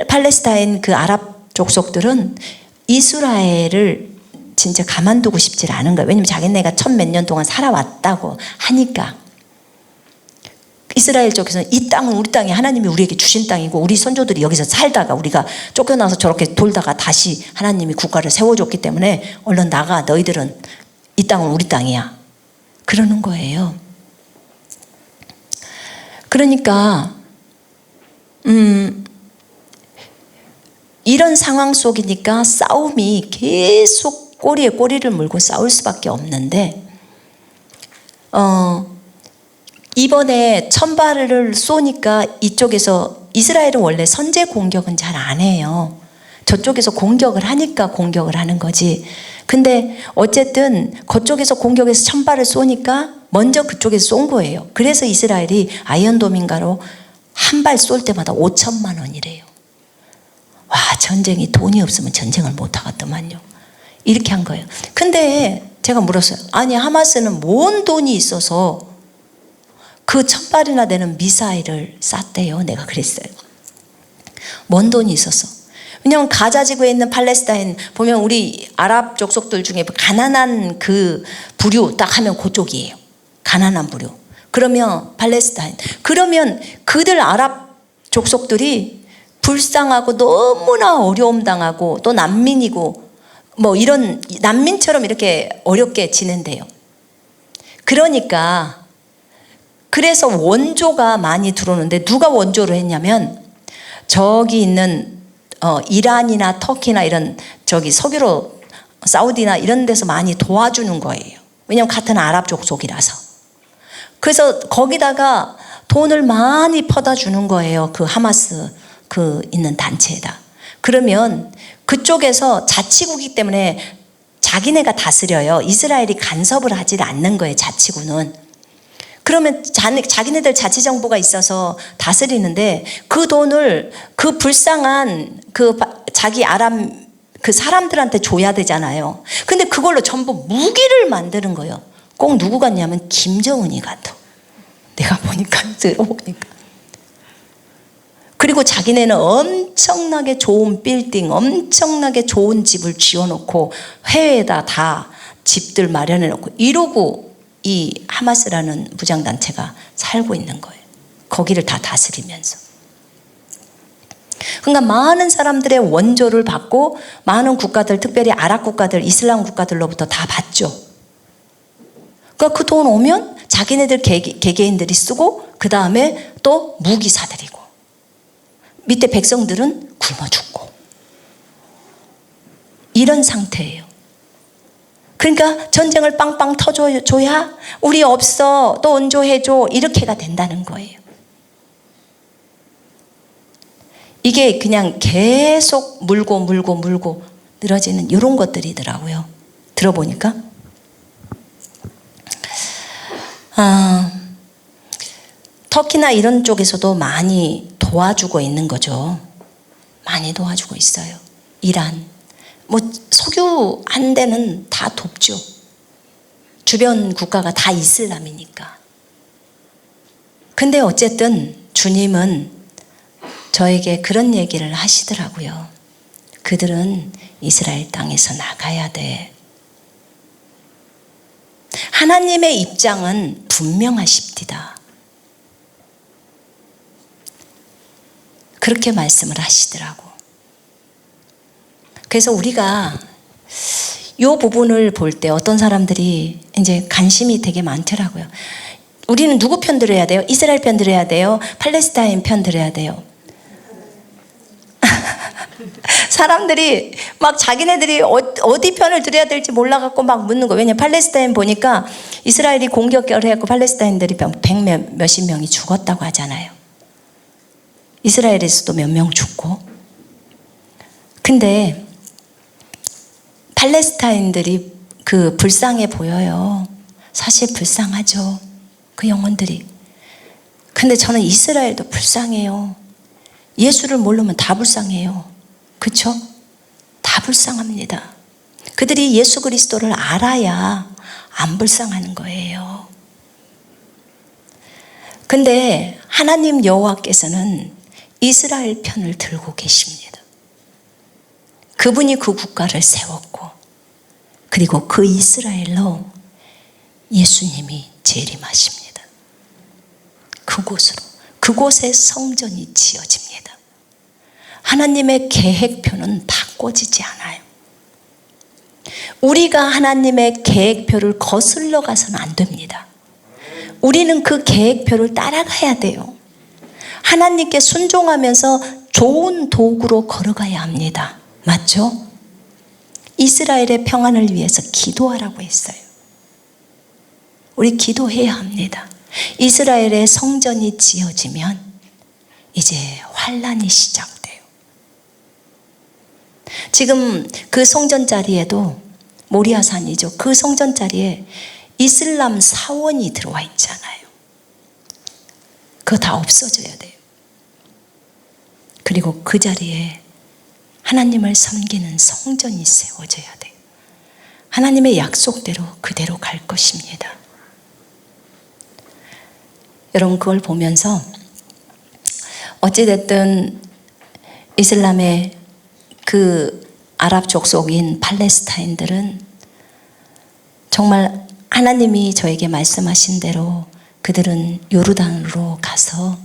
팔레스타인 그 아랍 족속들은 이스라엘을 진짜 가만두고 싶지 않은 거예요. 왜냐면 자기네가 1000몇 년 동안 살아왔다고 하니까. 이스라엘 쪽에서는 이 땅은 우리 땅이 하나님이 우리에게 주신 땅이고, 우리 선조들이 여기서 살다가 우리가 쫓겨나서 저렇게 돌다가 다시 하나님이 국가를 세워줬기 때문에 얼른 나가, 너희들은 이 땅은 우리 땅이야, 그러는 거예요. 그러니까 이런 상황 속이니까 싸움이 계속 꼬리에 꼬리를 물고 싸울 수밖에 없는데, 이번에 1000발을 쏘니까 이쪽에서, 이스라엘은 원래 선제 공격은 잘 안 해요. 저쪽에서 공격을 하니까 공격을 하는 거지. 근데 어쨌든 그쪽에서 공격해서 1000발을 쏘니까 먼저 그쪽에서 쏜 거예요. 그래서 이스라엘이 아이언돔인가로 한 발 쏠 때마다 5천만 원이래요. 와, 전쟁이 돈이 없으면 전쟁을 못 하겠더만요. 이렇게 한 거예요. 근데 제가 물었어요. 아니, 하마스는 뭔 돈이 있어서 그 1000발이나 되는 미사일을 쐈대요. 내가 그랬어요. 뭔 돈이 있었어. 왜냐하면 가자 지구에 있는 팔레스타인 보면 우리 아랍 족속들 중에 가난한 그 부류 딱 하면 그쪽이에요. 가난한 부류. 그러면 팔레스타인. 그러면 그들 아랍 족속들이 불쌍하고 너무나 어려움 당하고 또 난민이고 뭐 이런 난민처럼 이렇게 어렵게 지낸대요. 그러니까 그래서 원조가 많이 들어오는데, 누가 원조를 했냐면 저기 있는 이란이나 터키나 이런 저기 석유로 사우디나 이런 데서 많이 도와주는 거예요. 왜냐하면 같은 아랍 족속이라서. 그래서 거기다가 돈을 많이 퍼다 주는 거예요. 그 하마스 그 있는 단체에다. 그러면 그쪽에서 자치구이기 때문에 자기네가 다스려요. 이스라엘이 간섭을 하지 않는 거예요. 자치구는. 그러면 자기네들 자치정부가 있어서 다스리는데 그 돈을 그 불쌍한 자기 아람 그 사람들한테 줘야 되잖아요. 근데 그걸로 전부 무기를 만드는 거예요. 꼭 누구 같냐면 김정은이 같아. 내가 보니까 들어보니까. 그리고 자기네는 엄청나게 좋은 빌딩, 엄청나게 좋은 집을 지어놓고 해외에다 다 집들 마련해놓고 이러고 이 하마스라는 무장단체가 살고 있는 거예요. 거기를 다 다스리면서. 그러니까 많은 사람들의 원조를 받고 많은 국가들, 특별히 아랍 국가들, 이슬람 국가들로부터 다 받죠. 그러니까 그 돈 오면 자기네들 개개인들이 쓰고 그 다음에 또 무기 사들이고 밑에 백성들은 굶어 죽고 이런 상태예요. 그러니까 전쟁을 빵빵 터줘야 우리 없어 또 원조해줘 이렇게가 된다는 거예요. 이게 그냥 계속 물고 늘어지는 이런 것들이더라고요. 들어보니까 터키나 이런 쪽에서도 많이 도와주고 있는 거죠. 많이 도와주고 있어요. 이란 뭐 석유 한 대는 다 돕죠. 주변 국가가 다 이슬람이니까. 근데 어쨌든 주님은 저에게 그런 얘기를 하시더라고요. 그들은 이스라엘 땅에서 나가야 돼. 하나님의 입장은 분명하십니다. 그렇게 말씀을 하시더라고. 그래서 우리가 이 부분을 볼 때 어떤 사람들이 이제 관심이 되게 많더라고요. 우리는 누구 편 들어야 돼요? 이스라엘 편 들어야 돼요? 팔레스타인 편 들어야 돼요? 사람들이 막 자기네들이 어디 편을 들어야 될지 몰라갖고 막 묻는 거예요. 왜냐면 팔레스타인 보니까 이스라엘이 공격을 해갖고 팔레스타인들이 몇십 명이 죽었다고 하잖아요. 이스라엘에서도 몇 명 죽고. 근데 팔레스타인들이 그 불쌍해 보여요. 사실 불쌍하죠. 그 영혼들이. 근데 저는 이스라엘도 불쌍해요. 예수를 모르면 다 불쌍해요. 그렇죠? 다 불쌍합니다. 그들이 예수 그리스도를 알아야 안 불쌍하는 거예요. 근데 하나님 여호와께서는 이스라엘 편을 들고 계십니다. 그분이 그 국가를 세웠고 그리고 그 이스라엘로 예수님이 재림하십니다. 그곳에 성전이 지어집니다. 하나님의 계획표는 바꿔지지 않아요. 우리가 하나님의 계획표를 거슬러 가서는 안 됩니다. 우리는 그 계획표를 따라가야 돼요. 하나님께 순종하면서 좋은 도구로 걸어가야 합니다. 맞죠? 이스라엘의 평안을 위해서 기도하라고 했어요. 우리 기도해야 합니다. 이스라엘의 성전이 지어지면 이제 환란이 시작돼요. 지금 그 성전 자리에도 모리아산이죠. 그 성전 자리에 이슬람 사원이 들어와 있잖아요. 그거 다 없어져야 돼요. 그리고 그 자리에 하나님을 섬기는 성전이 세워져야 돼요. 하나님의 약속대로 그대로 갈 것입니다. 여러분 그걸 보면서 어찌됐든 이슬람의 그 아랍 족속인 팔레스타인들은 정말 하나님이 저에게 말씀하신 대로 그들은 요르단으로 가서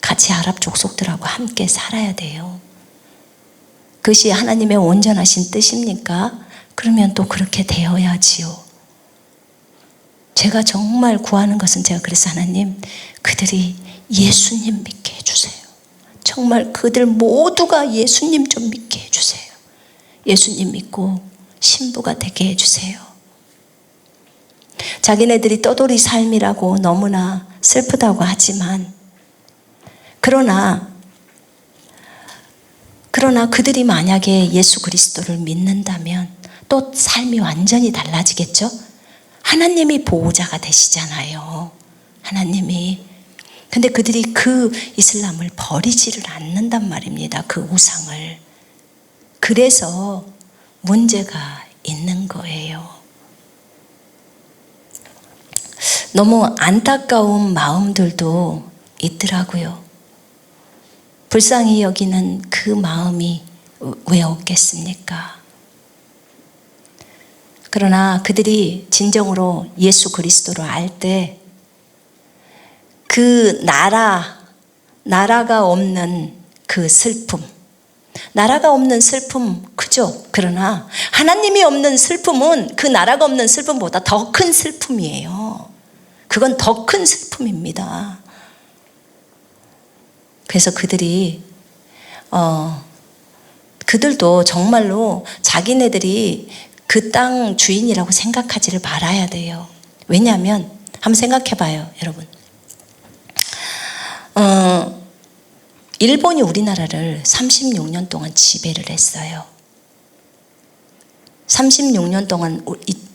같이 아랍 족속들하고 함께 살아야 돼요. 그것이 하나님의 온전하신 뜻입니까? 그러면 또 그렇게 되어야지요. 제가 정말 구하는 것은 제가 그래서 하나님 그들이 예수님 믿게 해주세요. 정말 그들 모두가 예수님 좀 믿게 해주세요. 예수님 믿고 신부가 되게 해주세요. 자기네들이 떠돌이 삶이라고 너무나 슬프다고 하지만 그러나 그들이 만약에 예수 그리스도를 믿는다면 또 삶이 완전히 달라지겠죠? 하나님이 보호자가 되시잖아요. 하나님이. 근데 그들이 그 이슬람을 버리지를 않는단 말입니다. 그 우상을. 그래서 문제가 있는 거예요. 너무 안타까운 마음들도 있더라고요. 불쌍히 여기는 그 마음이 왜 없겠습니까? 그러나 그들이 진정으로 예수 그리스도를 알 때 그 나라가 없는 그 슬픔, 나라가 없는 슬픔, 그죠? 그러나 하나님이 없는 슬픔은 그 나라가 없는 슬픔보다 더 큰 슬픔이에요. 그건 더 큰 슬픔입니다. 그래서 그들도 정말로 자기네들이 그 땅 주인이라고 생각하지를 말아야 돼요. 왜냐하면 한번 생각해 봐요, 여러분. 일본이 우리나라를 36년 동안 지배를 했어요. 36년 동안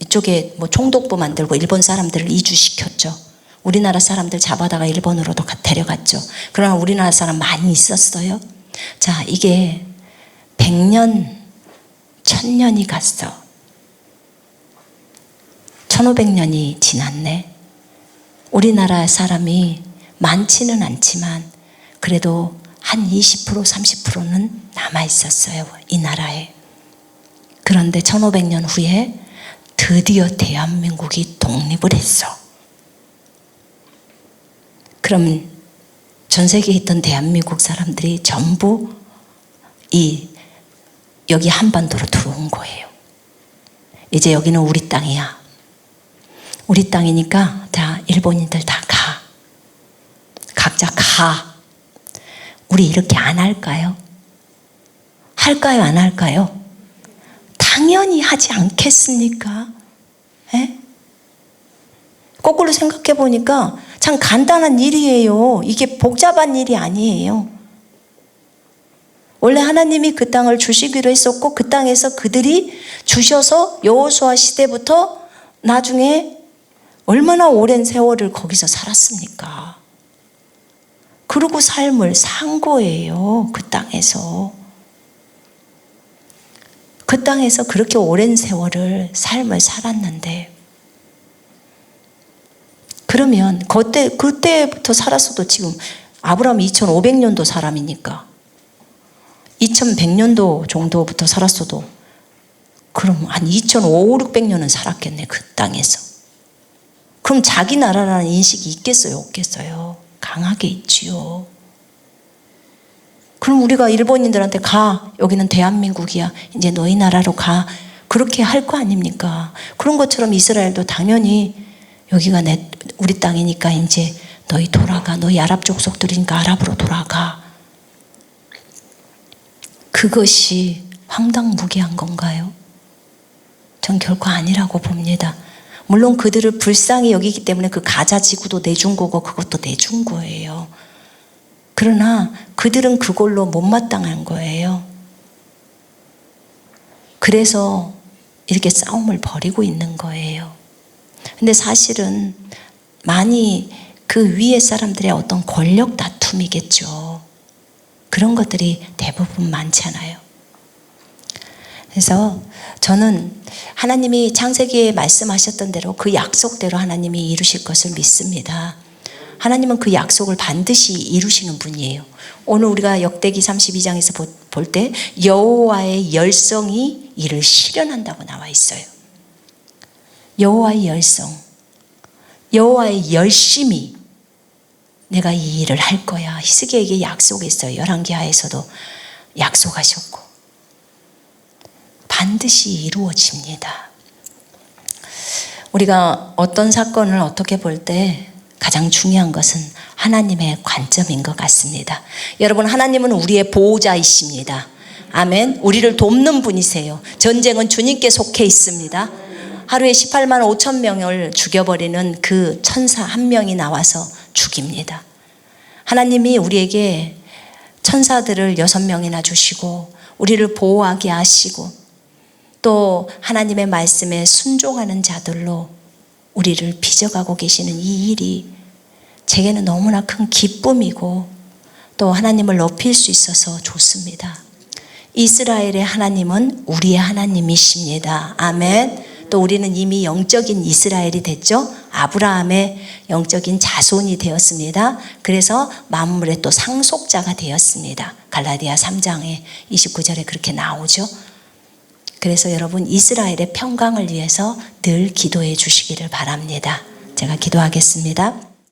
이쪽에 뭐 총독부 만들고 일본 사람들을 이주시켰죠. 우리나라 사람들 잡아다가 일본으로도 데려갔죠. 그러나 우리나라 사람 많이 있었어요. 자, 이게 100년, 1000년이 갔어. 1500년이 지났네. 우리나라 사람이 많지는 않지만 그래도 한 20%, 30%는 남아 있었어요, 이 나라에. 그런데 1500년 후에 드디어 대한민국이 독립을 했어. 그럼 전 세계에 있던 대한민국 사람들이 전부 여기 한반도로 들어온 거예요. 이제 여기는 우리 땅이야. 우리 땅이니까 다 일본인들 다 가. 각자 가. 우리 이렇게 안 할까요? 할까요, 안 할까요? 당연히 하지 않겠습니까? 에? 거꾸로 생각해 보니까 참 간단한 일이에요. 이게 복잡한 일이 아니에요. 원래 하나님이 그 땅을 주시기로 했었고 그 땅에서 그들이 주셔서 여호수아 시대부터 나중에 얼마나 오랜 세월을 거기서 살았습니까? 그러고 삶을 산 거예요. 그 땅에서. 그 땅에서 그렇게 오랜 세월을 삶을 살았는데 그러면 그때부터 살았어도 지금 아브라함 2500년도 사람이니까 2100년도 정도부터 살았어도 그럼 한 2500, 600년은 살았겠네, 그 땅에서. 그럼 자기 나라라는 인식이 있겠어요, 없겠어요? 강하게 있지요. 그럼 우리가 일본인들한테 가, 여기는 대한민국이야, 이제 너희 나라로 가, 그렇게 할 거 아닙니까? 그런 것처럼 이스라엘도 당연히 여기가 우리 땅이니까 이제 너희 돌아가, 너희 아랍 족속들이니까 아랍으로 돌아가. 그것이 황당무계한 건가요? 전 결코 아니라고 봅니다. 물론 그들을 불쌍히 여기기 때문에 그 가자 지구도 내준 거고 그것도 내준 거예요. 그러나 그들은 그걸로 못마땅한 거예요. 그래서 이렇게 싸움을 벌이고 있는 거예요. 근데 사실은 많이 그 위에 사람들의 어떤 권력 다툼이겠죠. 그런 것들이 대부분 많잖아요. 그래서 저는 하나님이 창세기에 말씀하셨던 대로 그 약속대로 하나님이 이루실 것을 믿습니다. 하나님은 그 약속을 반드시 이루시는 분이에요. 오늘 우리가 역대기 32장에서 볼 때 여호와의 열성이 이를 실현한다고 나와 있어요. 여호와의 열성, 여호와의 열심이 내가 이 일을 할 거야. 히스기야에게 약속했어요. 열왕기하에서도 약속하셨고 반드시 이루어집니다. 우리가 어떤 사건을 어떻게 볼 때 가장 중요한 것은 하나님의 관점인 것 같습니다. 여러분, 하나님은 우리의 보호자이십니다. 아멘. 우리를 돕는 분이세요. 전쟁은 주님께 속해 있습니다. 하루에 18만 5천 명을 죽여버리는 그 천사 한 명이 나와서 죽입니다. 하나님이 우리에게 천사들을 6명이나 주시고 우리를 보호하게 하시고 또 하나님의 말씀에 순종하는 자들로 우리를 빚어가고 계시는 이 일이 제게는 너무나 큰 기쁨이고 또 하나님을 높일 수 있어서 좋습니다. 이스라엘의 하나님은 우리의 하나님이십니다. 아멘. 또 우리는 이미 영적인 이스라엘이 됐죠. 아브라함의 영적인 자손이 되었습니다. 그래서 만물의 또 상속자가 되었습니다. 갈라디아 3장에 29절에 그렇게 나오죠. 그래서 여러분 이스라엘의 평강을 위해서 늘 기도해 주시기를 바랍니다. 제가 기도하겠습니다.